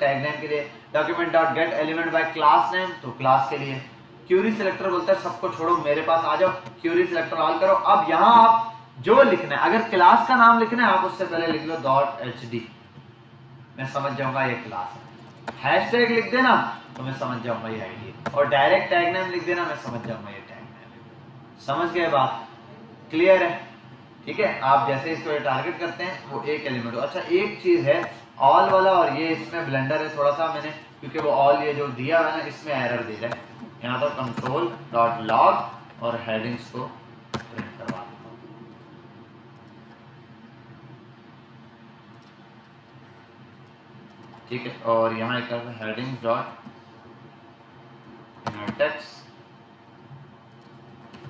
के लिए, document dot gate element by class name तो क्लास के लिए। क्यूरी सिलेक्टर बोलता है सबको छोड़ो मेरे पास आ जाओ, क्यूरी सिलेक्टर ऑल करो। अब यहाँ आप जो लिखना है, अगर क्लास का नाम लिखना है आप उससे पहले लिख लो .hd, मैं समझ जाऊंगा ये क्लास है। हैशटैग लिख देना तो मैं समझ जाऊंगा ये आईडी, और डायरेक्ट टैग नेम लिख देना मैं समझ जाऊंगा ये टैग नेम। समझ गए बात, क्लियर है, ठीक है। आप जैसे इसको टारगेट करते हैं वो एक एलिमेंट हो। अच्छा एक चीज है ऑल वाला, और ये इसमें ब्लेंडर है थोड़ा सा, मैंने क्योंकि वो ऑल ये जो दिया है ना इसमें एरर दे रहा है, यहाँ तो console.log और हेडिंग्स को प्रिंट करवा देता हूँ, ठीक है। और यहाँ एक headings dot text,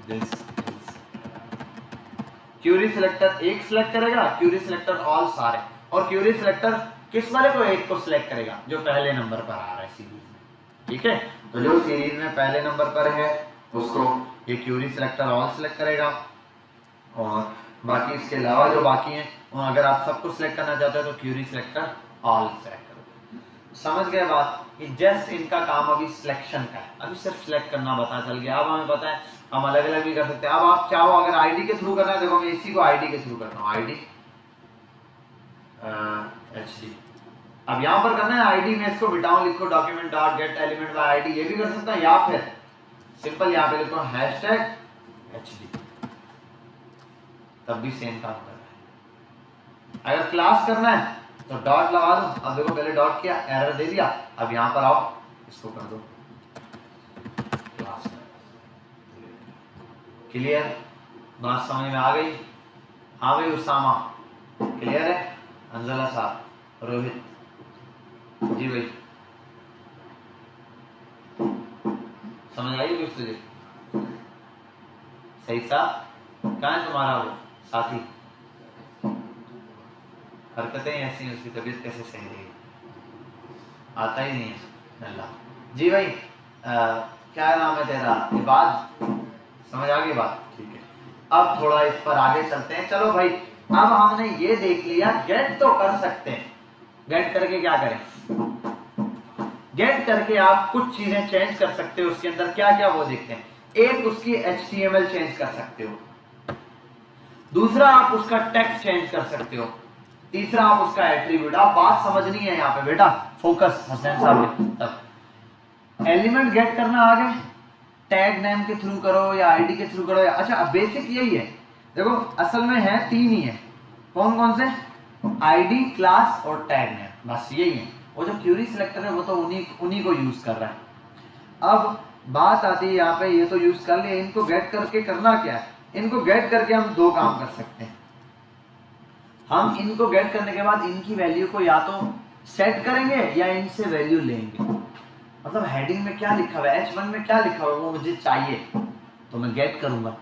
this Curie selector एक सिलेक्ट करेगा, क्यूरी सिलेक्टर ऑल सारे, और क्यूरी सिलेक्टर किस वाले को, एक को सिलेक्ट करेगा जो पहले नंबर पर आ रहा है सीरीज में, ठीक है। तो जो सीरीज में पहले नंबर पर है उसको ये क्यूरी सिलेक्टर ऑल सिलेक्ट करेगा, और बाकी इसके अलावा जो बाकी हैं अगर आप सबको सिलेक्ट करना चाहते हो तो क्यूरी सिलेक्टर ऑल सेलेक्ट करो। समझ गए बात, ये जस्ट इनका काम अभी सिलेक्शन का है, अभी सिर्फ सिलेक्ट करना पता चल गया। अब हमें पता है हम अलग अलग भी कर सकते हैं। अब आप चाहो अगर आईडी के थ्रू करना है, देखो मैं इसी को आईडी के थ्रू करता हूँ, आईडी HD। अब यहां पर करना है आईडी में इसको मिटाऊं, लिखो document dot gate element by ID, ये भी कर सकता है, या फिर सिंपल यहां पे लिखो हैशटैग एचडी, तब भी सेम काम कर रहा है। अगर क्लास करना है तो डॉट लगा दो, अब देखो पहले डॉट किया, एरर दे दिया, अब यहां पर आओ इसको कर दो क्लास। क्लियर, बात समझ में आ गई? हाँ भाई उसामा क्लियर है, अंजला साहब, रोहित जी भाई समझ आई कुछ तुझे? सही साहब, कहाँ है तुम्हारा वो साथी? हरकतें ऐसी हैं, उसकी तबीयत कैसे सही रहेगी, आता ही नहीं है अल्लाह जी भाई। क्या नाम है तेरा? इबाद, समझ आ गई बात? ठीक है, अब थोड़ा इस पर आगे चलते हैं। चलो भाई, अब हमने ये देख लिया गेट तो कर सकते हैं, गेट करके क्या करें? गेट करके आप कुछ चीजें चेंज कर सकते हो, उसके अंदर क्या क्या वो देखते हैं। एक उसकी HTML चेंज कर सकते हो, दूसरा आप उसका टेक्स्ट चेंज कर सकते हो, तीसरा आप उसका एट्रीब्यूट। आप बात समझनी है यहाँ पे बेटा, फोकस हुसैन साहब। तब एलिमेंट गेट करना आ गए, टैग नेम के थ्रू करो या आईडी के थ्रू करो, या अच्छा बेसिक यही है। देखो असल में है तीन ही है, कौन कौन से? आईडी, क्लास और टैग नेम, बस यही है। वो जो क्यूरी सिलेक्टर है वो तो उन्हीं को यूज कर रहा है। अब बात आती है यहाँ पे, ये तो यूज कर लिया, इनको गेट करके करना क्या है? इनको गेट करके हम दो काम कर सकते हैं। हम इनको गेट करने के बाद इनकी वैल्यू को या तो सेट करेंगे या इनसे वैल्यू लेंगे। मतलब हेडिंग में क्या लिखा हुआ है, H1 में क्या लिखा हुआ है वो मुझे चाहिए, तो मैं गेट करूंगा।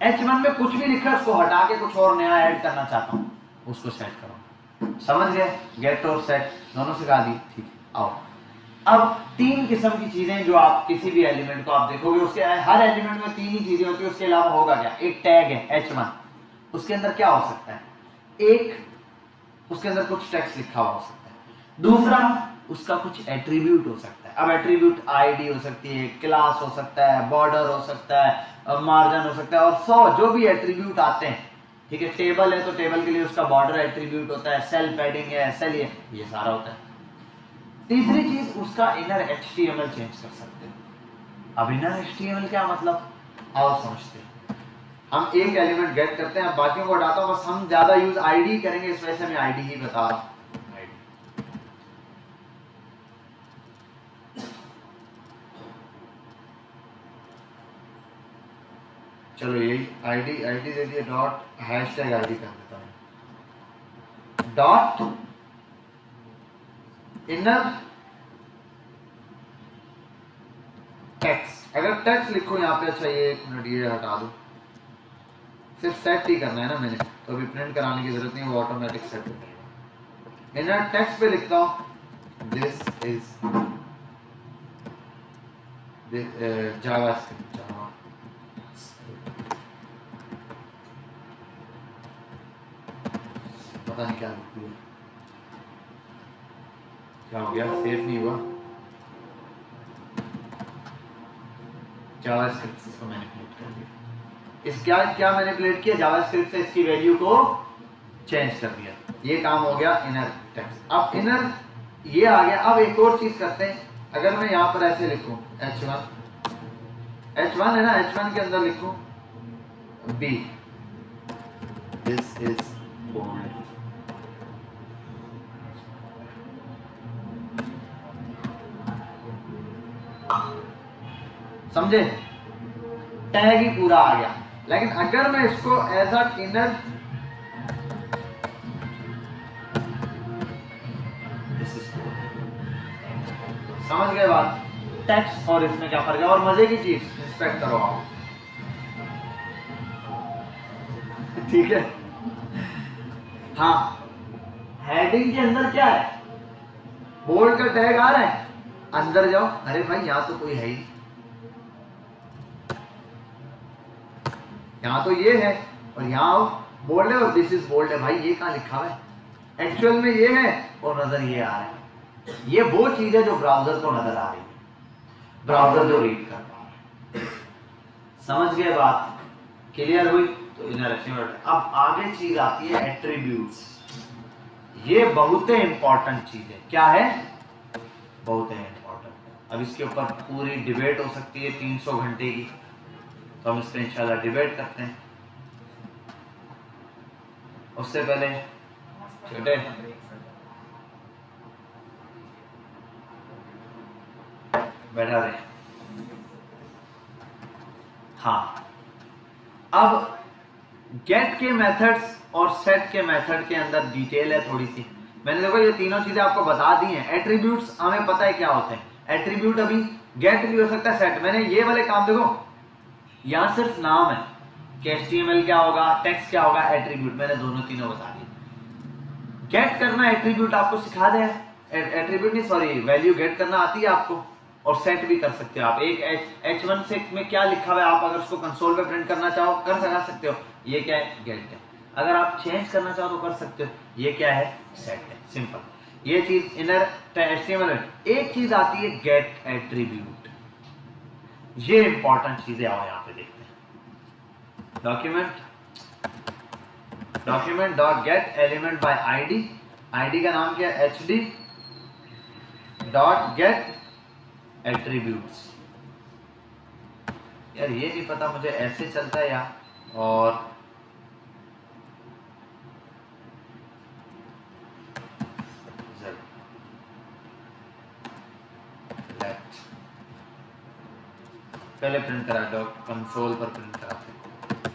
H1 में कुछ भी लिखा है उसको हटा के कुछ और नया ऐड करना चाहता हूँ, उसको सेट करो। समझ गए? गेट और सेट दोनों सिखा दी, ठीक है। आओ, अब तीन किस्म की चीजें जो आप किसी भी एलिमेंट को आप देखोगे, उसके हर एलिमेंट में तीन ही चीजें होती है, उसके अलावा होगा क्या? एक टैग है H1, उसके अंदर क्या हो सकता है? एक उसके अंदर कुछ टेक्स्ट लिखा हुआ हो सकता है, दूसरा उसका कुछ एट्रीब्यूट हो सकता है। अब एट्रीब्यूट आईडी हो सकती है, क्लास हो सकता है, बॉर्डर हो सकता है, मार्जिन हो सकता है, और 100 जो भी एट्रीब्यूट आते हैं, ठीक है। टेबल है तो टेबल के लिए उसका बॉर्डर एट्रीब्यूट होता है, सेल पैडिंग है, सेल ये सारा होता है। तीसरी चीज उसका इनर HTML चेंज कर सकते हैं। अब इनर HTML क्या मतलब, आओ समझते हैं। हम एक एलिमेंट गेट करते हैं, बाकियों को हटाता हूं, बस हम ज्यादा यूज आईडी करेंगे, इस वजह से मैं आईडी ही बता रहा हूं। चलो यही आईडी दे दिया, डॉट हैशटैग आईडी कर देता हूं, डॉट इनर टेक्स्ट। अगर टेक्स्ट लिखो यहाँ पे, अच्छा ये एक मिनट ये हटा दो, सिर्फ सेट ही करना है ना मैंने, तो अभी प्रिंट कराने की जरूरत नहीं, वो ऑटोमेटिक सेट हो जाएगा। इनर टेक्स्ट पे लिखता हूं दिस इज जावास्क्रिप्ट, पता नहीं क्या लिखती है, क्या हो गया, सेव नहीं हुआ। जावास्क्रिप्ट इसको मैनिपुलेट कर दिया, इस क्या मैनिपुलेट किया, जावास्क्रिप्ट से इसकी वैल्यू को चेंज कर दिया, ये काम हो गया इनर टेक्स्ट। अब इनर ये आ गया। अब एक और चीज करते हैं, अगर मैं यहाँ पर ऐसे लिखूं H1 है ना, H1 के अंदर लिखूं B, दिस इज बोल्ड, समझे? टैग ही पूरा आ गया। लेकिन अगर मैं इसको एज अ इनर समझ गए बात, टेक्स्ट और इसमें क्या फर्क है? और मजे की चीज इंस्पेक्ट करो आप, ठीक है। हाँ, हेडिंग के अंदर क्या है, बोल्ड का टैग आ रहा है, अंदर जाओ, अरे भाई यहाँ तो कोई है ही, यहाँ तो ये है, और यहाँ आओ बोल्ड है और दिस इज बोल्ड है, भाई ये कहाँ लिखा हुआ है? एक्चुअल में ये है और नजर ये आ रहा है। ये वो चीज है जो ब्राउजर को नजर आ रही है, ब्राउजर जो रीड कर पा रहा है। समझ गए बात? क्लियर हुई? तो इनर HTML। अब आगे चीज आती है एट्रीब्यूट्स। ये बहुत ही इंपॉर्टेंट चीज है। क्या है? बहुत ही इंपॉर्टेंट। अब इसके ऊपर पूरी डिबेट हो सकती है 300 घंटे की, तो हम इस पर इंशाल्लाह डिबेट करते हैं। उससे पहले छोटे बैठा रहे। हाँ, अब गेट के मेथड्स और सेट के मेथड के अंदर डिटेल है थोड़ी सी। मैंने देखो ये तीनों चीजें आपको बता दी हैं। एट्रीब्यूट्स हमें पता है क्या होते हैं। एट्रीब्यूट अभी गेट भी हो सकता है, सेट। मैंने ये वाले काम देखो, यहां सिर्फ नाम है कि HTML क्या होगा, टेक्स्ट क्या होगा, एट्रीब्यूट मैंने दोनों तीनों बता दिए। गेट करना एट्रीब्यूट आपको सिखा दे, एट्रीब्यूट नहीं सॉरी वैल्यू गेट करना आती है आपको, और सेट भी कर सकते हो आप। एक H1 से में क्या लिखा हुआ है, आप अगर उसको कंसोल पे प्रिंट करना चाहो कर सकते हो, ये क्या है? गेट है। अगर आप चेंज करना चाहो तो कर सकते हो, ये क्या है? सेट है। सिंपल। ये चीज इनर HTML में। एक चीज आती है गेट एट्रीब्यूट, ये इंपॉर्टेंट चीजें आओ यहां पे देखते हैं। Document dot gate element by ID, ID का नाम क्या है? HD dot gate attributes. यार ये नहीं पता मुझे ऐसे चलता है या और लेफ्ट पहले प्रिंट करा, डॉक कंसोल पर प्रिंट कराते हैं,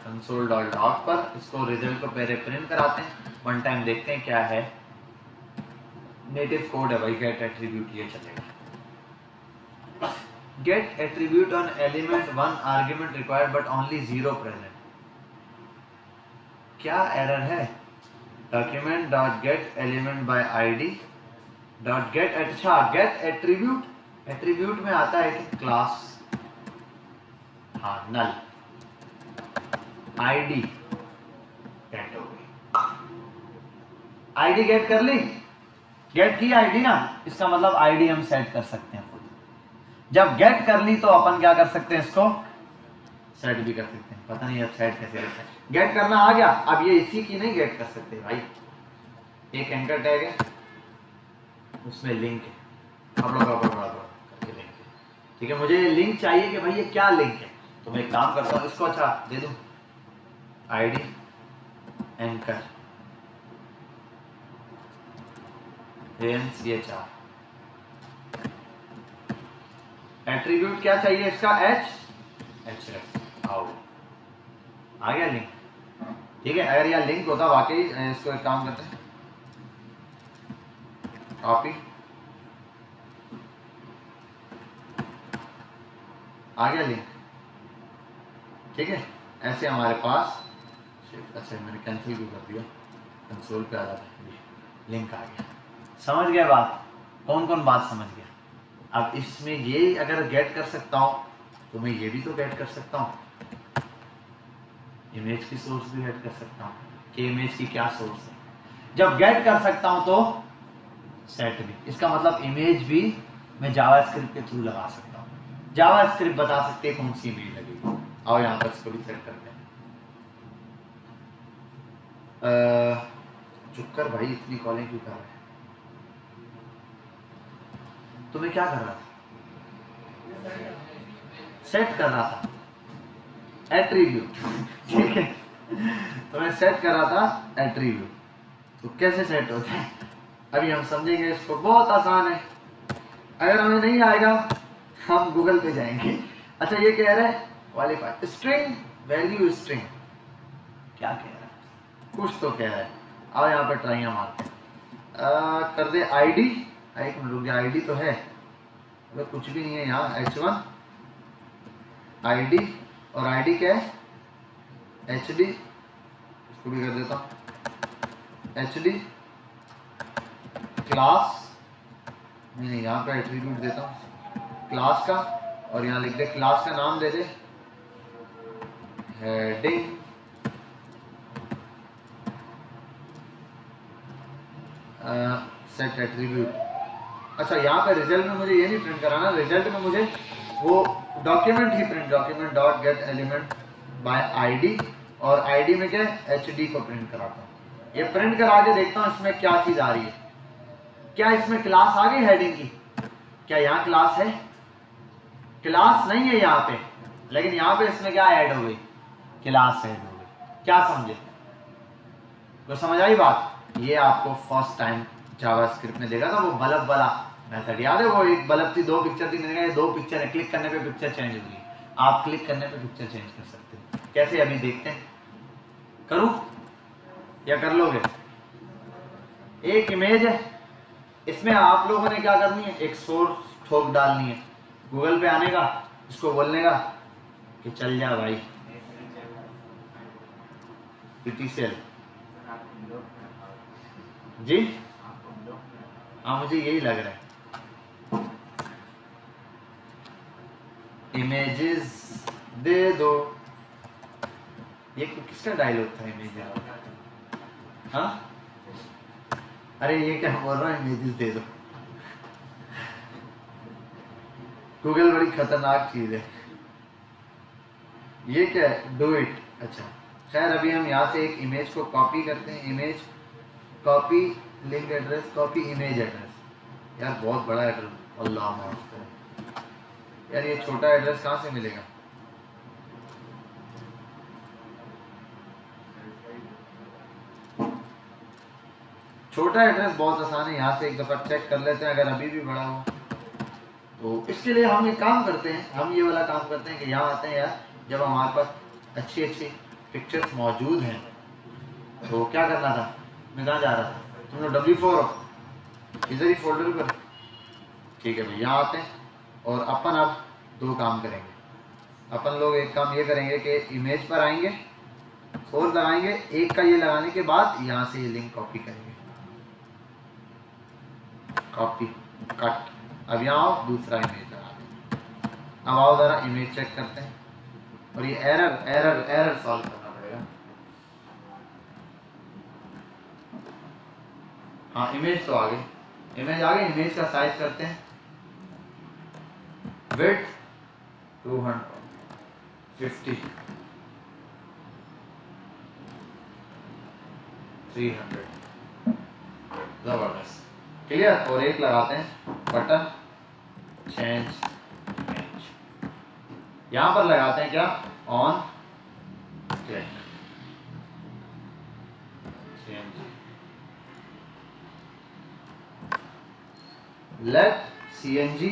कंसोल डॉट लॉग पर इसको रिजल्ट को पहले प्रिंट कराते हैं। वन टाइम देखते हैं क्या है। नेटिव कोड है भाई गेट एट्रीब्यूट, ये चलेगा। Get attribute on element 1 argument required but only 0 present. क्या एरर है? document dot get element by id dot get, अच्छा get attribute, attribute में आता है कि क्लास, हाँ null, id get हो गई। id get कर ली, get की id ना, इसका मतलब id हम सेट कर सकते हैं। जब गेट कर ली तो अपन क्या कर सकते हैं? इसको सेट भी कर सकते हैं। पता नहीं अब सेट कैसे करते हैं। गेट करना आ गया, अब ये इसी की नहीं गेट कर सकते भाई। एक एंकर टैग है, उसमें लिंक है, आप लोग करके लिंक है, ठीक है। मुझे लिंक चाहिए कि भाई ये क्या लिंक है, तो मैं एक काम करता हूँ, इसको अच्छा दे दूं आईडी एंकर ANCHR। एट्रीब्यूट क्या चाहिए इसका? HHS आओ, आ गया लिंक, ठीक है। अगर यह लिंक होता वाकई, इसको एक काम करते हैं, कॉपी, आ गया लिंक, ठीक है। ऐसे हमारे पास, अच्छा मैंने कैंसिल भी कर दिया, कंसोल पे आ जाता है, लिंक आ गया। समझ गए बात? कौन कौन बात समझ गया? अब इसमें ये अगर गेट कर सकता हूं तो मैं ये भी तो गेट कर सकता हूं, इमेज की सोर्स भी गेट कर सकता हूं कि इमेज की क्या सोर्स है। जब गेट कर सकता हूं तो सेट भी, इसका मतलब इमेज भी मैं जावास्क्रिप्ट के थ्रू लगा सकता हूं। जावास्क्रिप्ट बता सकते हैं कौन सी इमेज लगेगी। आओ यहां पर इसको भी सेट करते हैं। चुप कर भाई, इतनी कॉलिंग क्यों कर रहा है? तो मैं क्या कर रहा था? सेट कर रहा था एट्रीब्यूट, ठीक है। तो मैं सेट कर रहा था एट्रीब्यूट। तो कैसे सेट होता है अभी हम समझेंगे इसको, बहुत आसान है। अगर हमें नहीं आएगा हम गूगल पे जाएंगे। अच्छा ये कह रहा है क्वालिफाई स्ट्रिंग वैल्यू स्ट्रिंग, क्या कह रहा है? कुछ तो कह रहा है। आओ यहाँ पर ट्राइयां मारते हैं। कर दे आईडी, एक मिनट रुक, आईडी तो है, अगर कुछ भी नहीं है यहाँ। H1 आईडी, और आईडी क्या है? HD, इसको भी कर देता हूँ HD क्लास, नहीं यहाँ पे एट्रीब्यूट देता हूँ क्लास का, और यहाँ लिख दे क्लास का नाम दे दे हेडिंग सेट एट्रीब्यूट। अच्छा यहाँ पे रिजल्ट में मुझे ये नहीं प्रिंट कराना, रिजल्ट में मुझे वो document he print, document dot gate element by ID, और आईडी में क्या है? HD को प्रिंट कराता हूँ। ये प्रिंट करा के देखता हूँ इसमें क्या चीज आ रही है। क्या इसमें क्लास आ गई हेडिंग की? क्या यहाँ क्लास है? क्लास नहीं है यहाँ पे, लेकिन यहाँ पे इसमें क्या ऐड हो गई? क्लास ऐड हो गई। क्या समझे? तो समझ आई बात? ये आपको फर्स्ट टाइम जावास्क्रिप्ट में देखा था वो बल्ब वाला मेथड, याद है? वो एक बल्ब थी, दो पिक्चर थी, मैंने कहा ये दो पिक्चर है, क्लिक करने पे पिक्चर चेंज होगी। आप क्लिक करने पे पिक्चर चेंज कर सकते हैं। कैसे अभी देखते हैं। करूं या कर लोगे? एक इमेज है, इसमें आप लोगों ने क्या करनी है, एक सोर्स ठोक डालनी है। गूगल पे आने का, इसको बोलने का कि चल जा भाई पीटीसीएल जी। हाँ मुझे यही लग रहा है। इमेजेस दे दो, ये किसका डायलॉग था? इमेज, हाँ अरे ये क्या बोल रहा है, इमेजेस दे दो। गूगल बड़ी खतरनाक चीज है। ये क्या है? Do it. अच्छा खैर, अभी हम यहाँ से एक इमेज को कॉपी करते हैं। Image copy link address, copy image address. यार बहुत बड़ा एड्रेस, अल्लाह माफ करे यार, ये छोटा एड्रेस कहाँ से मिलेगा? छोटा एड्रेस बहुत आसान है, यहाँ से एक दफ़ा चेक कर लेते हैं अगर अभी भी बड़ा हो। तो इसके लिए हम एक काम करते हैं, हम ये वाला काम करते हैं कि यहाँ आते हैं यार, जब हमारे पास अच्छी अच्छी पिक्चर्स मौजूद हैं तो क्या करना था? मैं कहाँ जा रहा था? तुम लोग W4 हो, इधर ही फोल्डर पर। ठीक है भाई, यहाँ आते हैं और अपन अब दो काम करेंगे। अपन लोग एक काम ये करेंगे कि इमेज पर आएंगे, फोर लगाएंगे, एक का ये लगाने के बाद यहाँ से ये लिंक कॉपी करेंगे, कॉपी कट। अब यहाँ आओ, दूसरा इमेज लगा देंगे। अब आओ जरा इमेज चेक करते हैं, और ये एरर एरर एरर सॉल्व करना पड़ेगा। हाँ इमेज तो आ गई, इमेज आ गई। इमेज का साइज करते हैं, विड्थ 250, 300, जबरदस्त, क्लियर। और एक लगाते हैं बटन चेंज इमेज, यहां पर लगाते हैं क्या? On click change, let CNG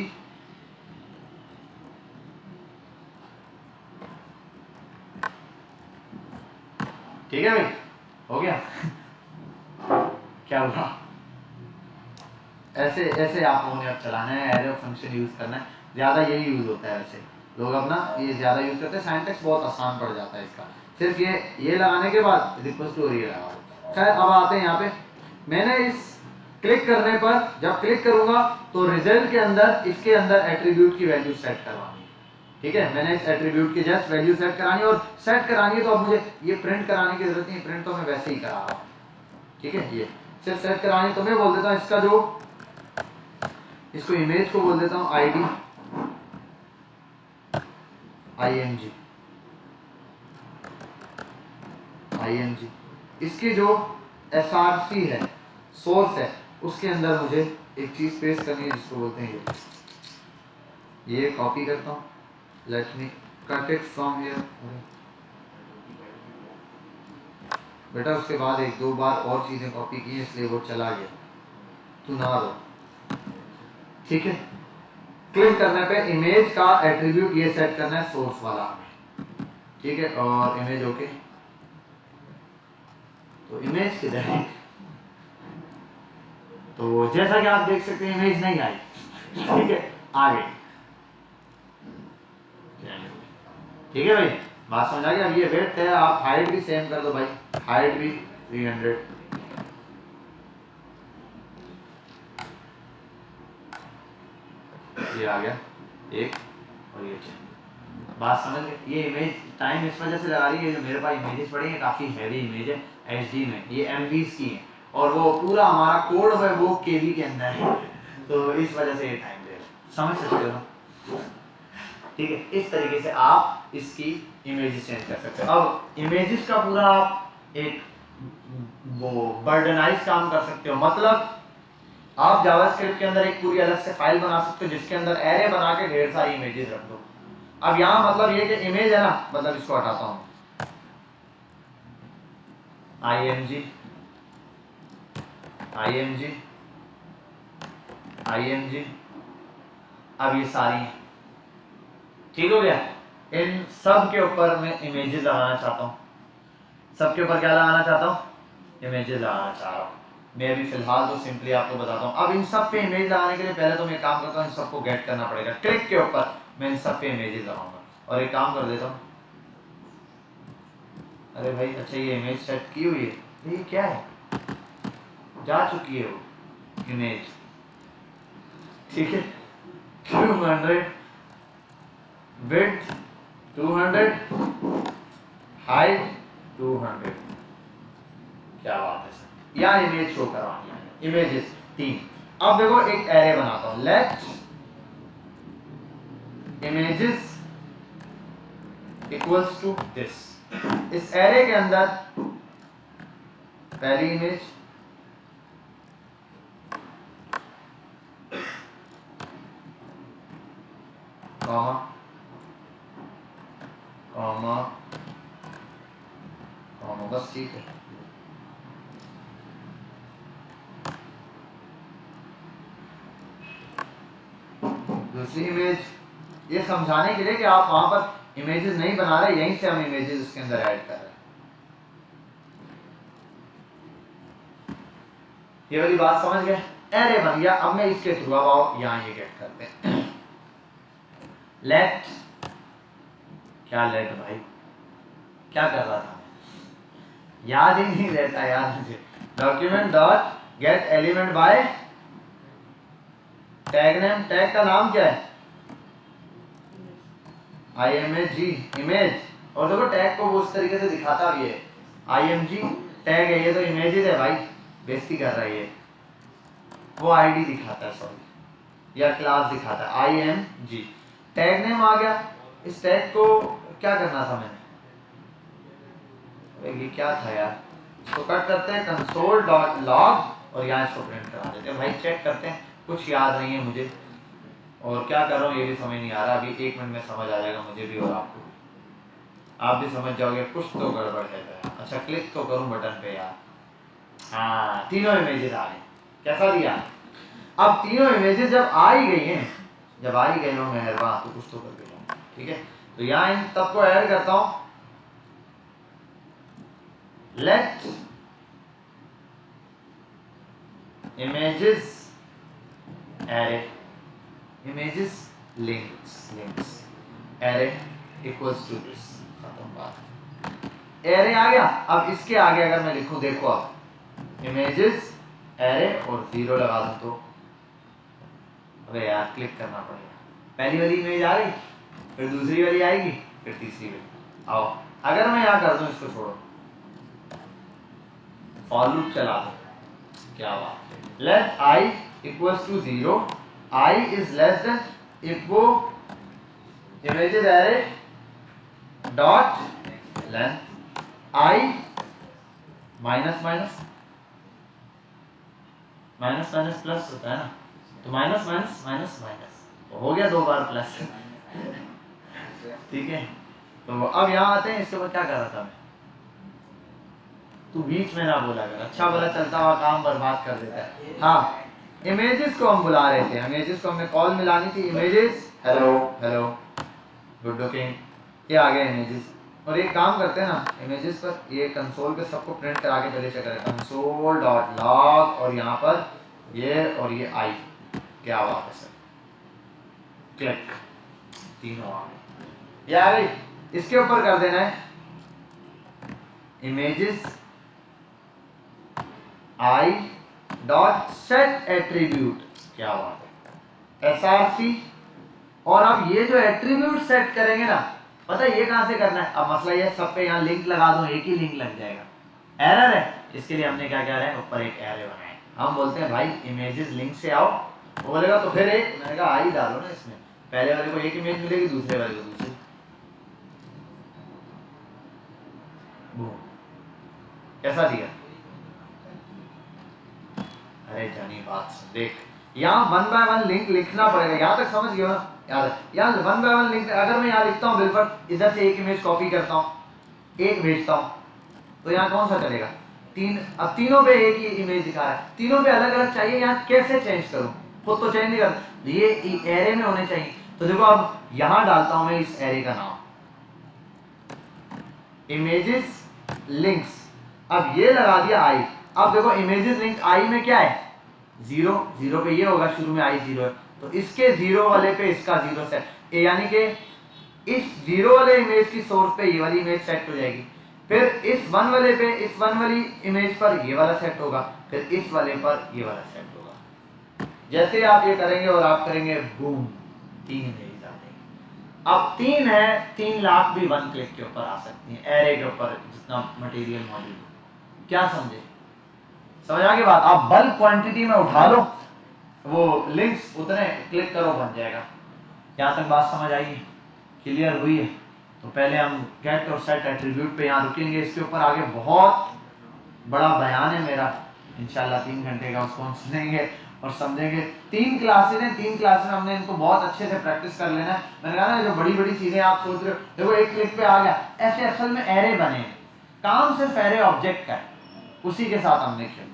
ठीक है भाई, हो गया। क्या हुआ? ऐसे ऐसे आप लोगों ने अब चलाना है, एरो फंक्शन यूज करना है, ज्यादा यही यूज होता है। वैसे लोग अपना ये ज्यादा यूज करते हैं, सिंटैक्स बहुत आसान पड़ जाता है इसका। सिर्फ ये लगाने के बाद इक्वल्स टू ये लगा। खैर अब आते हैं यहाँ पे, मैंने इस क्लिक करने पर जब क्लिक करूंगा तो रिजल्ट के अंदर इसके अंदर एट्रीब्यूट की वैल्यू सेट करवानी है। ठीक है, मैंने इस एट्रीब्यूट की जस्ट वैल्यू सेट करानी है, और सेट करानी है तो अब मुझे ये प्रिंट कराने की जरूरत नहीं, प्रिंट तो मैं वैसे ही करा रहा हूँ। ठीक है, ये सिर्फ सेट करानी, तो मैं बोल देता हूँ इसका जो, इसको इमेज को बोल देता हूँ ID ING। इसकी जो SRC है, सोर्स है, उसके अंदर मुझे एक चीज पेस्ट करनी है जिसको बोलते हैं ये कॉपी करता हूँ, let me cut it from here. बेटा उसके बाद एक दो बार और चीजें कॉपी की इसलिए वो चला गया, तू ना रो। ठीक है, क्लिक करने पे इमेज का एट्रीब्यूट ये सेट करना है सोर्स वाला हमें। ठीक है, और इमेज ओके, तो इमेज किधर है? तो जैसा कि आप देख सकते हैं इमेज नहीं आई। ठीक है, आ गई। ठीक है भाई, बात समझ आ गई। अब ये वेट है, आप हाइट भी सेम कर दो भाई, हाइट भी 300। ये आ गया एक, और ये बात समझ गए। ये इमेज टाइम इस वजह से लगा रही है, जो मेरे पास इमेजेस पड़ी हैं काफ़ी हैवी इमेज है, HD में, ये MBs की है, और वो पूरा हमारा कोड है वो KB के अंदर है, तो इस वजह से ये टाइम दे रहा है। समझ सकते हो? ठीक है, इस तरीके से आप इसकी इमेजेस चेंज कर सकते हो। अब इमेजेस का पूरा आप एक वो बर्डनाइज काम कर सकते हो। मतलब आप जावास्क्रिप्ट के अंदर एक पूरी अलग से फाइल बना सकते हो जिसके अंदर एरे बना के ढेर सारी इमेजेस रख दो। अब यहाँ मतलब ये कि इमेज है ना, मतलब इसको हटाता हूँ, img img img, अब ये सारी हैं, ठीक हो गया। इन सब के ऊपर मैं इमेजेस लगाना चाहता हूँ, सबके ऊपर क्या लगाना चाहता हूँ, इमेजेस लगाना चाह रहा हूँ। मैं अभी फिलहाल तो सिंपली आपको बताता हूँ। अब इन सब पे इमेज लगाने के लिए पहले तो मैं काम करता हूँ, इन सबको गेट करना पड़ेगा। क्लिक के ऊपर मैं इन सब पे इमेजेस लगाऊंगा और एक काम कर देता हूँ। अरे भाई अच्छा ये इमेज सेट की हुई है, ये क्या है, जा चुकी है वो इमेज, ठीक है। 200 विड्थ 200 हाइट 200, क्या बात है सर। यहाँ इमेज शो करवानी है, इमेजेस 3। अब देखो एक एरे बनाता हूं, let images equals to this. इस एरे के अंदर पहली इमेज, कॉमा कॉमा कॉमा, बस ठीक है। दूसरी इमेज, ये समझाने के लिए कि आप वहां पर इमेजेस नहीं बना रहे, यहीं से हम इमेजेस इसके अंदर ऐड कर रहे हैं। ये वाली बात समझ गए, एरे बन गया। अब मैं इसके थ्रू अब आओ यहाँ ये गेट करते हैं, लेट, क्या लेट भाई, क्या कर रहा था, याद ही नहीं रहता यार मुझे। Document dot gate element by tag name, tag का नाम क्या है, img इमेज। और देखो टैग को वो उस तरीके से दिखाता भी है, img टैग है, ये तो इमेजेस है भाई, बेइज्जती कर रहा है ये, वो आईडी दिखाता है सॉरी, या क्लास दिखाता है img। टैग नेम आ गया, इस टैग को क्या करना था मैंने, ये क्या था यार, इसको कट करते हैं कंसोल डॉट लॉग और यहाँ इसको प्रिंट करा देते हैं। भाई चेक करते हैं, कुछ याद नहीं है मुझे और क्या कर रहा हूँ ये भी समझ नहीं आ रहा। अभी 1 मिनट में समझ आ जाएगा मुझे भी और आपको, आप भी समझ जाओगे कुछ तो गड़बड़ है। अच्छा क्लिक तो करूँ बटन पे यार, हाँ तीनों इमेजेस आ गए, कैसा दिया। अब तीनों इमेजेस जब आ ही गई हैं, जब आ ही गए हो मेहरबान तो कुछ तो करके जाऊँ, ठीक है। तो यहाँ इन सबको ऐड करता हूँ, let images array images links array equals to this, खत्म बात। array आ गया। अब इसके आगे अगर मैं लिखूं, देखो आप images array और 0 लगा दूं तो, अबे यार क्लिक करना पड़ेगा, पहली वाली इमेज आ गई, फिर दूसरी वाली आएगी, फिर तीसरी वाली। आओ अगर मैं यहाँ कर दूं, इसको छोड़ो, फॉर लूप चला दो, क्या बात है। Let i equals to 0, i is less than, if वो images array dot length i minus minus minus minus plus होता है ना, तो माइनस माइनस माइनस माइनस तो हो गया 2 बार प्लस, ठीक है। तो अब यहाँ आते हैं, इसके ऊपर क्या कर रहा था मैं, तू बीच में ना बोला कर, अच्छा बोला चलता हुआ काम बर्बाद कर देता है। हाँ इमेजेस को हम बुला रहे थे, इमेजेस को हमने कॉल मिलानी थी, images hello hello good looking, ये आ गया इमेजेस। और एक काम करते हैं ना, इमेजेस पर ये कंसोल पे सबको प्रिंट करा के पहले चेक करें, कंसोल डॉट लॉग और यहाँ पर ये और ये आई, क्या बात है सर, क्लिक, तीनों आ गए। ये आ गई, इसके ऊपर कर देना है images I dot set attribute, क्या बात है, src। और अब ये जो एट्रीब्यूट सेट करेंगे ना, पता है ये कहां से करना है। अब मसला ये सब पे यहाँ लिंक लगा दो, एक ही लिंक लग जाएगा, एरर है। इसके लिए हमने क्या किया है, ऊपर एक एरे बनाए, हम बोलते हैं भाई इमेजेस लिंक से आओ, वो बोलेगा तो फिर एक, मैंने कहा आई डालो ना इसमें, पहले वाले को एक इमेज मिलेगी, दूसरे वाले को दूसरी, कैसा दिया। अरे जानी बात सुन, देख यहाँ 1 बाय 1 लिंक लिखना पड़ेगा, यहाँ तक समझ गए हो ना? याद है यहाँ 1 बाय 1 लिंक, अगर मैं यहाँ लिखता हूँ बिलफर, इधर से एक इमेज कॉपी करता हूँ, एक भेजता हूँ, तो यहाँ कौन सा चलेगा? 3। अब तीनों पे एक ही इमेज दिखा रहा है, तीनों पे अलग अलग चाहिए, यहाँ कैसे चेंज करूँ? खुद तो चेंज नहीं कर, ये एरे में होने चाहिए। तो देखो अब यहाँ डालता हूँ मैं इस एरे का नाम इमेजेस लिंक्स, अब ये लगा दिया आई। अब देखो इमेजेस लिंक आई में क्या है? 0, 0 पे ये होगा, शुरू में आई 0 है, तो इसके 0 वाले पे इसका 0 सेट, यानी कि इस 0 वाले इमेज की सोर्स पे ये वाली इमेज सेट हो जाएगी, फिर इस 1 वाले पे इस 1 वाली इमेज पर ये वाला सेट होगा, फिर इस वाले पर ये वाला सेट होगा। जैसे आप ये करेंगे और आप करेंगे बूम, 3 इमेज आ जाएगी। अब 3 है, 3 लाख भी 1 क्लिक के ऊपर आ सकती हैं, एरे के ऊपर जितना मटेरियल मौजूद हो। क्या समझे? समझ आ गई बात? आप बल्क क्वांटिटी में उठा लो वो लिंक्स, उतने क्लिक करो बन जाएगा। यहाँ तक बात समझ आई? क्लियर हुई है? तो पहले हम गेट और सेट एट्रीब्यूट पे यहाँ रुकेंगे, इसके ऊपर आगे बहुत बड़ा बयान है मेरा, इंशाल्लाह 3 घंटे का, उसको हम सुनेंगे और समझेंगे। 3 क्लासेज हैं, 3 क्लासेज हमने इनको बहुत अच्छे से प्रैक्टिस कर लेना है। मैंने कहा ना, जो बड़ी बड़ी चीजें आप सोच रहे हो, देखो एक क्लिक पे आ गया, ऐसे असल में एरे बने हैं, काम सिर्फ एरे ऑब्जेक्ट का है, उसी के साथ हमने खेलना।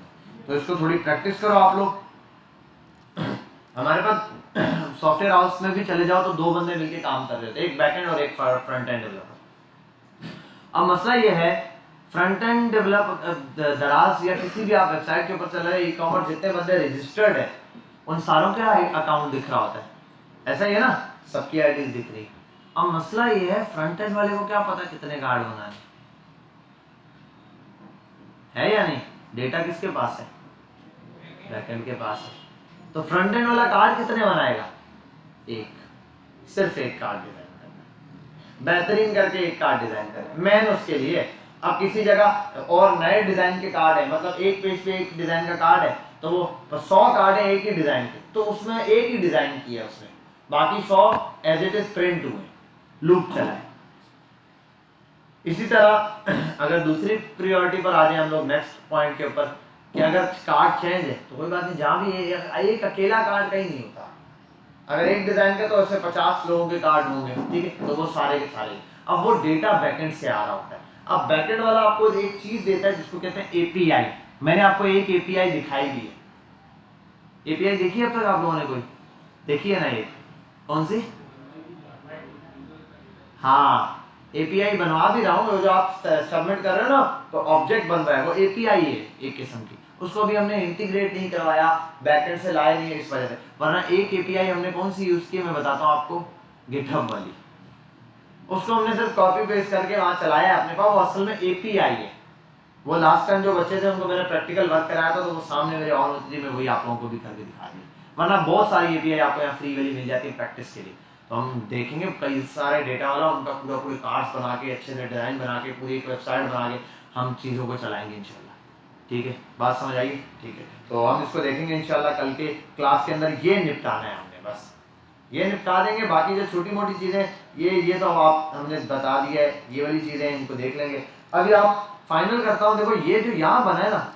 तो इसको थोड़ी प्रैक्टिस करो आप लोग। हमारे पास सॉफ्टवेयर हाउस में भी चले जाओ तो 2 बंदे मिलके काम कर रहे थे, एक बैकएंड और एक फ्रंट एंड डेवलपर। अब मसला ये है, फ्रंट एंड डेवलप दराज या किसी भी आप वेबसाइट के ऊपर चल रहे, ई कॉमर्स जितने बंदे रजिस्टर्ड है उन सारों का अकाउंट दिख रहा होता है, ऐसा ही है ना, सबकी आईडी दिख रही। अब मसला ये है, फ्रंट एंड वाले को क्या पता कितने कार्ड बनाने है या नहीं? डेटा किसके पास है? बैकएंड के पास है। तो फ्रंट एंड वाला कार्ड कितने बनाएगा? एक, सिर्फ एक कार्ड डिजाइन करना, बेहतरीन करके एक कार्ड डिजाइन करना, मैन उसके लिए। अब किसी जगह और नए डिजाइन के कार्ड है, मतलब एक पेज पे एक डिजाइन का कार्ड है, तो वो 100 कार्ड है एक ही डिजाइन के, तो उसमें एक ही डिजाइन किया उसने, बाकी 100 एज इट इज प्रिंट हुए, लूप चला है। इसी तरह अगर दूसरी प्रायोरिटी पर आ जाए हम लोग नेक्स्ट पॉइंट के ऊपर, कि अगर कार्ड चेंज है तो कोई बात नहीं, जहाँ भी एक अकेला कार्ड कहीं नहीं होता, अगर एक डिजाइन का तो ऐसे 50 लोगों के कार्ड होंगे, ठीक है, तो वो सारे के सारे। अब वो डेटा बैकएंड से आ रहा होता है। अब बैकएंड वाला आपको एक चीज देता है जिसको कहते हैं एपीआई। मैंने आपको एक एपीआई दिखाई दी है। एपीआई देखी है अब तक आप लोगों ने? कोई देखी है ना? एक कौन सी? हाँ, एपीआई बनवा भी रहा हूँ, जो आप सबमिट कर रहे हो ना, तो ऑब्जेक्ट बन रहा है, वो एपीआई है एक किस्म की। उसको भी हमने इंटीग्रेट नहीं करवाया, बैकएंड से लाए नहीं है इस वजह से, वरना एक एपीआई हमने कौन सी यूज की, मैं बताता हूँ आपको, गिटहब वाली। उसको हमने सिर्फ कॉपी पेस्ट करके वहां चलाया है अपने पास, वो असल में एपीआई है। वो लास्ट टाइम जो बच्चे थे उनको मैंने प्रैक्टिकल वर्क कराया था, तो वो सामने मेरे ऑन होती थी, मैं वही आप लोगों को भी करके दिखा दी। वरना बहुत सारी एपीआई आपको यहाँ फ्री वाली मिल जाती है प्रैक्टिस के लिए। तो हम देखेंगे कई सारे डेटा वाला, उनका पूरा पूरे कार्ड्स बना के, अच्छे से डिजाइन बना के, पूरी एक वेबसाइट बना के हम चीज़ों को चलाएंगे इंशाल्लाह। ठीक है, बात समझ आई? ठीक है, तो हम इसको देखेंगे इंशाल्लाह कल के क्लास के अंदर। ये निपटाना है हमने, बस ये निपटा देंगे। बाकी जो छोटी मोटी चीज़ें, ये तो आप हमने बता दिया है, ये वाली चीज़ें इनको देख लेंगे। अभी आप फाइनल करता हूँ, देखो ये जो यहाँ बना है ना,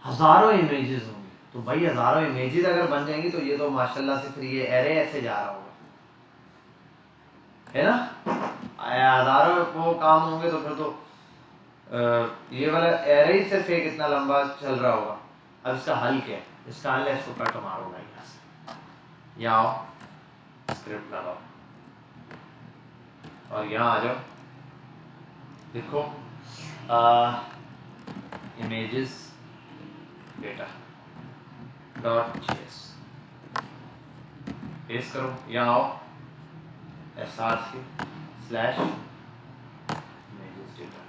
हजारों इमेजेस होंगी, तो भाई हजारों इमेजेस अगर बन जाएंगी तो ये तो माशाल्लाह से फिर ये एरे ऐसे जा रहा होगा, है ना? हजारों वो काम होंगे तो फिर तो ये वाला एरे ही सिर्फ एक इतना लंबा चल रहा होगा। अब इसका हल क्या है? इसका हल है, इसको कट मारूंगा यहाँ से, यहाँ आओ, स्क्रिप्ट लगाओ और यहाँ आ जाओ। देखो images data dot JS paste करो, यहाँ आओ, src स्लैश इमेजेस डेटा।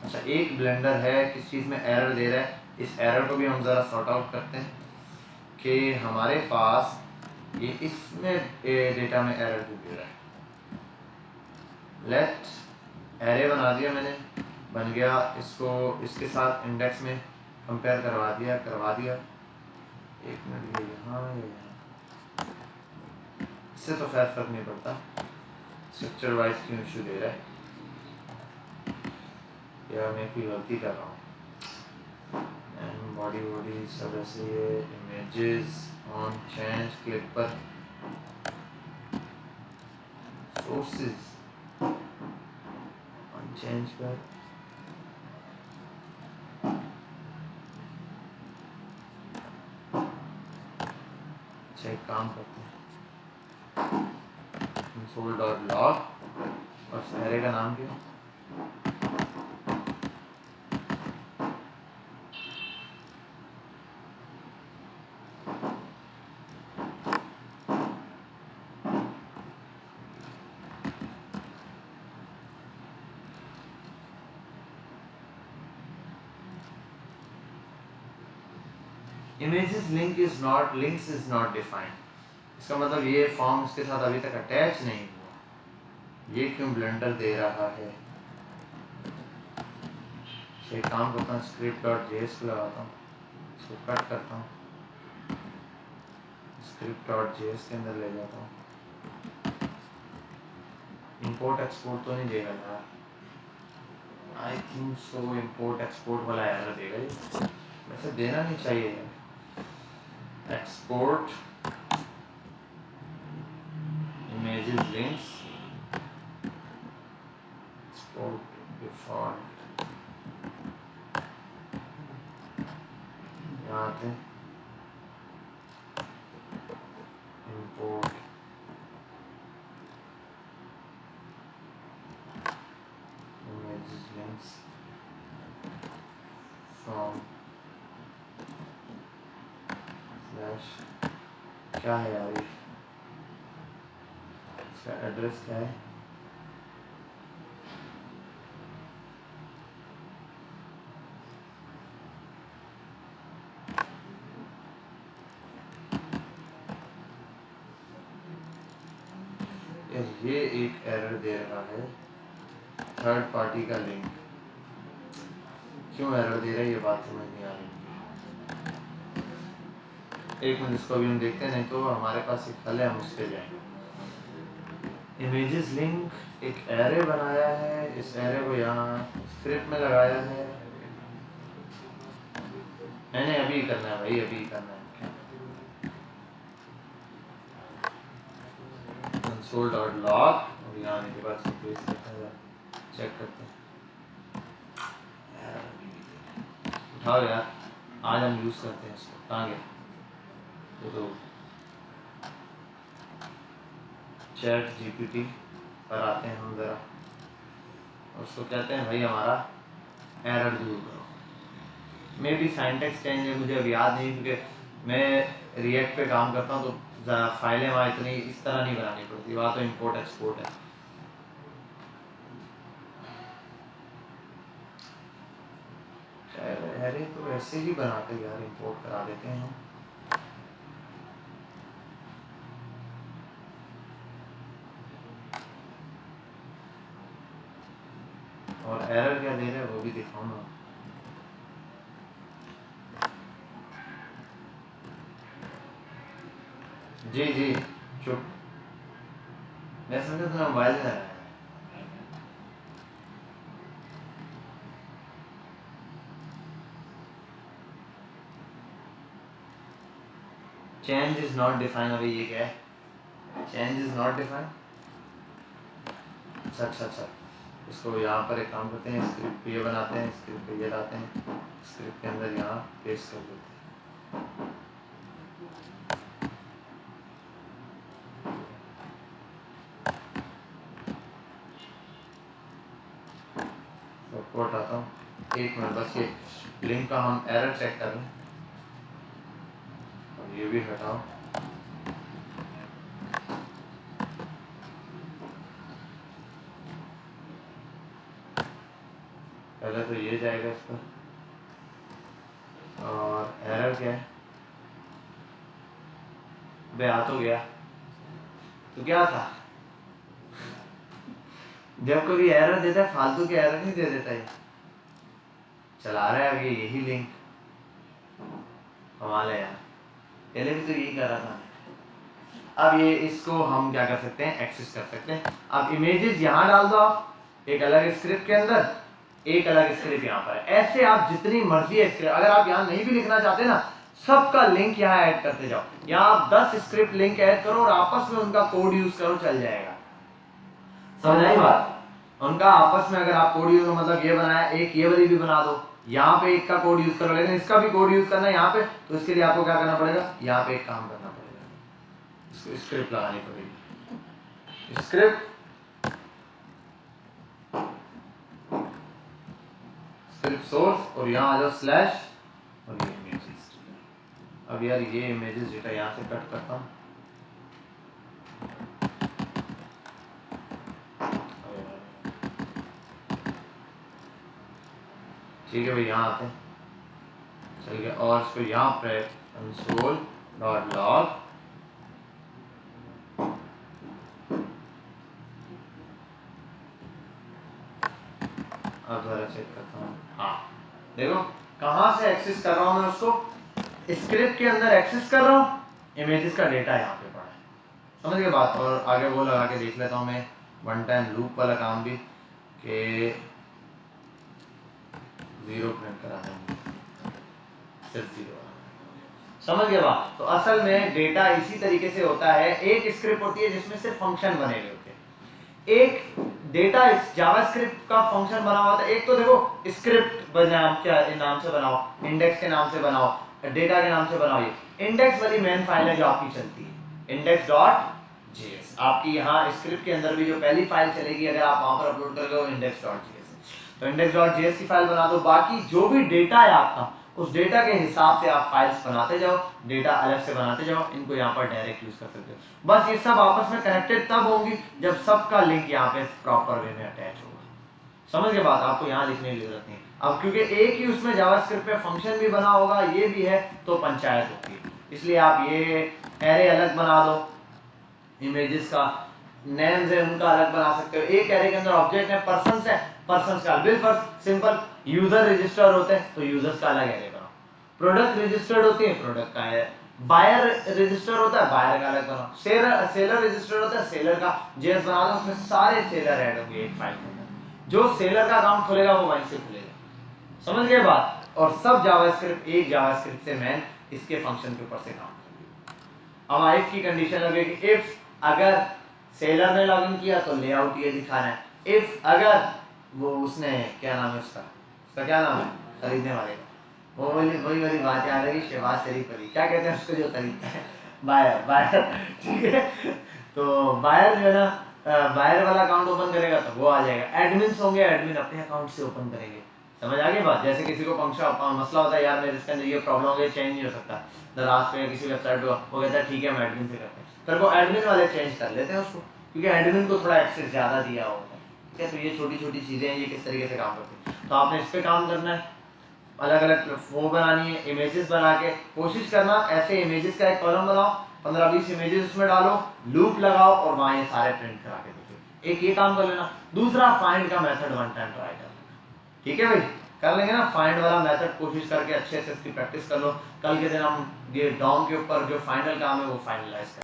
अच्छा, एक ब्लेंडर है किस चीज़ में एरर दे रहा है, इस एरर को भी हम ज़रा सॉर्ट आउट करते हैं कि हमारे पास ये इसमें डेटा में एरर क्यों दे रहा है। लेट एरे बना दिया मैंने, बन गया, इसको इसके साथ इंडेक्स में कंपेयर करवा दिया। एक मिनट, ये यहाँ या यहाँ, इससे तो खैर फर्क नहीं पड़ता, स्ट्रक्चर वाइज क्यों इशू दे रहा है। या मैं कोई गलती कर रहा हूँ। एंड बॉडी सब ऐसे ये इमेजेस ऑन चेंज क्लिक पर सोर्सेज ऑन चेंज पर अच्छा एक काम करते हैं, console.log और सारे का नाम क्या है? Images links is not defined। इसका मतलब ये फॉर्म इसके साथ अभी तक अटैच नहीं हुआ, ये क्यों ब्लेंडर दे रहा है। तो एक काम करता हूँ, script.js को लगाता हूँ, इसको कट करता हूँ, script.js के अंदर ले जाता हूँ। इंपोर्ट एक्सपोर्ट तो नहीं देगा यार, I think so import export वाला एरर देगा ये, वैसे देना नहीं चाहिए यार। Export images links, export default, यहाँ थे import images links from slash क्या है यार ये, इसका एड्रेस क्या है, ये एक एरर दे रहा है, थर्ड पार्टी का लिंक क्यों एरर दे रहा है ये बात समझ नहीं आ रही। एक मिनट इसको भी हम देखते हैं, नहीं तो हमारे पास एक हल है, हम उस पर जाएंगे। इमेजेस लिंक एक एरे बनाया है, इस एरे को यहाँ स्क्रिप्ट में लगाया है, मैंने अभी करना है भाई, अभी करना है। console.log और यहाँ आने के बाद चेक करते हैं, उठाओ यार, आज हम यूज़ करते हैं इसको, कहाँ गया तो चैट जीपीटी पर आते हैं हम ज़रा, उसको कहते हैं भाई हमारा एरर दूर करो। मे बी सिंटैक्स चेंज है, मुझे अब याद नहीं, क्योंकि मैं रिएक्ट पे काम करता हूँ तो ज़रा फाइलें वहाँ इतनी इस तरह नहीं बनानी पड़ती, वहाँ तो इंपोर्ट एक्सपोर्ट है। अरे तो ऐसे ही बना कर यार इंपोर्ट करा देते हैं हम। और एरर क्या दे रहे हैं वो भी दिखाऊँ ना। जी जी चुप, मैं समझा तुम्हें मोबाइल में है। चेंज इज नॉट डिफाइन, अभी ये क्या है, चेंज इज नॉट डिफाइन। अच्छा इसको यहाँ पर एक काम करते हैं, स्क्रिप्ट ये बनाते हैं, स्क्रिप्ट ये लाते हैं, स्क्रिप्ट के अंदर यहाँ पेस्ट कर देते हैं। सपोर्ट आता हूँ, एक मिनट बस, ये लिंक का हम एरर चेक कर लें और ये भी हटाओ। पहले तो ये जाएगा इस पर, और एरर क्या है, बे आ तो गया, तो क्या था, जब कभी एरर देता है फालतू के एरर नहीं दे देता है, चला रहा है अब ये यही लिंक, कमाल है यार, पहले भी तो यही कर रहा था। अब ये इसको हम क्या कर सकते हैं, एक्सेस कर सकते हैं। अब इमेजेस यहाँ डाल दो आप एक अलग स्क्रिप्ट के अंदर, एक अलग स्क्रिप्ट यहाँ पर है। ऐसे आप जितनी मर्जी है स्क्रिप्ट, अगर आप यहाँ नहीं भी लिखना चाहते ना, सबका लिंक यहाँ ऐड करते जाओ। यहाँ आप 10 स्क्रिप्ट लिंक ऐड करो और आपस में उनका कोड यूज करो, चल जाएगा। समझ आई बात? उनका आपस में अगर आप कोड यूज, मतलब ये बनाया, एक ये वाली भी बना दो, यहाँ पे एक का कोड यूज करो, लेकिन इसका भी कोड यूज करना है यहाँ पे, तो इसके लिए आपको क्या करना पड़ेगा, यहाँ पे एक काम करना पड़ेगा, इसको स्क्रिप्ट लगानी पड़ेगी। स्क्रिप्ट सोर्स और यहाँ आ जाओ स्लैश और ये इमेजेस। अब यार ये इमेजेस डेटा यहाँ से कट करता हूँ, ठीक है भाई, यहाँ आते हैं, चल गया। और इसको यहाँ पे console.log अब जरा चेक करता हूँ, हाँ देखो कहाँ से एक्सेस कर रहा हूँ मैं उसको, स्क्रिप्ट के अंदर एक्सेस कर रहा हूँ, इमेजेस का डेटा यहाँ पे पड़ा है। समझ गए बात? और आगे वो लगा के देख लेता हूँ मैं वन टाइम लूप वाला काम भी, कि 0 प्रिंट कराना है, सिर्फ 0। समझ गए बात? तो असल में डेटा इसी तरीके से होता है। एक स्क्रिप्ट होती है जिसमें सिर्फ फंक्शन बने हुए होते हैं, एक डेटा जावास्क्रिप्ट का फंक्शन बना हुआ था। एक तो देखो स्क्रिप्ट नाम क्या नाम से बनाओ, इंडेक्स के नाम से बनाओ, डेटा के नाम से बनाओ। ये इंडेक्स वाली मेन फाइल है जो आपकी चलती है, index.js। आपकी यहाँ स्क्रिप्ट के अंदर भी जो पहली फाइल चलेगी, अगर आप वहां पर अपलोड करोगे वो index.js, तो index.js की फाइल बना दो। बाकी जो भी डेटा है आपका, उस डेटा के हिसाब से आप फाइल्स बनाते जाओ, डेटा अलग से बनाते जाओ, इनको यहाँ पर डायरेक्ट यूज कर सकते हो। बस ये सब आपस में कनेक्टेड तब होंगी जब सबका लिंक यहाँ पे प्रॉपर वे में अटैच होगा। समझ के बात? आपको यहाँ लिखने की जरूरत नहीं। अब क्योंकि एक ही उसमें जावास्क्रिप्ट पे फंक्शन भी बना होगा, ये भी है, तो पंचायत होती है। इसलिए आप ये एरे अलग बना दो, इमेजेस का नेम्स है उनका अलग बना सकते हो। एक एरे के अंदर ऑब्जेक्ट है, पर्सन्स है, पर्सन्स का बिल्कुल सिंपल। यूजर रजिस्टर होते हैं तो यूजर्स का अलग एरे बनाओ, प्रोडक्ट रजिस्टर्ड होती है, प्रोडक्ट का है, बायर रजिस्टर होता है, बायर का अलग बनाओ, सेलर रजिस्टर होता है, सेलर का जेएस बना दो, उसमें सारे सेलर ऐड होंगे एक फाइल में। जो सेलर का अकाउंट खुलेगा वो वहीं से खुलेगा। समझ गए बात? और सब जावास्क्रिप्ट एक जावास्क्रिप्ट से मैन इसके फंक्शन के ऊपर से काम करेगा। अब इफ की कंडीशन लगेगी, इफ अगर सेलर ने लॉगिन किया तो लेआउट ये दिखाना है, इफ अगर वो उसने क्या नाम है उसका क्या नाम है खरीदने वाले का, वो वही वाली बात याद है कि शहबाज शरीफ अली क्या कहते हैं उसको जो खरीदता है, बायर ठीक है। तो बायर जो है ना, बायर वाला अकाउंट ओपन करेगा तो वो आ जाएगा। एडमिन्स होंगे, एडमिन अपने अकाउंट से ओपन करेंगे। समझ आ गई बात? जैसे किसी को मसला होता है, यार मेरे इसके अंदर ये प्रॉब्लम हो गई, चेंज नहीं हो सकता, दराज पे किसी वेबसाइट पे, वो कहता है ठीक है मैं एडमिन से करते हैं, फिर वो एडमिन वाले चेंज कर लेते हैं उसको, क्योंकि एडमिन को थोड़ा एक्सेस ज़्यादा दिया होता है। ठीक है, तो ये छोटी छोटी चीज़ें हैं, ये किस तरीके से काम करती हैं। तो आपने इस पर काम करना है, अलग अलग वो बनानी है, इमेजेस बना के कोशिश करना ऐसे इमेजेस का एक कॉलम बनाओ, 15-20 इमेजेस उसमें डालो, लूप लगाओ और वहाँ ये सारे प्रिंट करा के देखो। एक ये काम कर लेना। दूसरा फाइंड का मेथड वन टाइम ट्राई कर लेना। ठीक है भाई, कर लेंगे ना फाइंड वाला मेथड, कोशिश करके अच्छे से इसकी प्रैक्टिस कर लो। कल के दिन हम ये डॉम के ऊपर जो फाइनल काम है वो फाइनलाइज करें।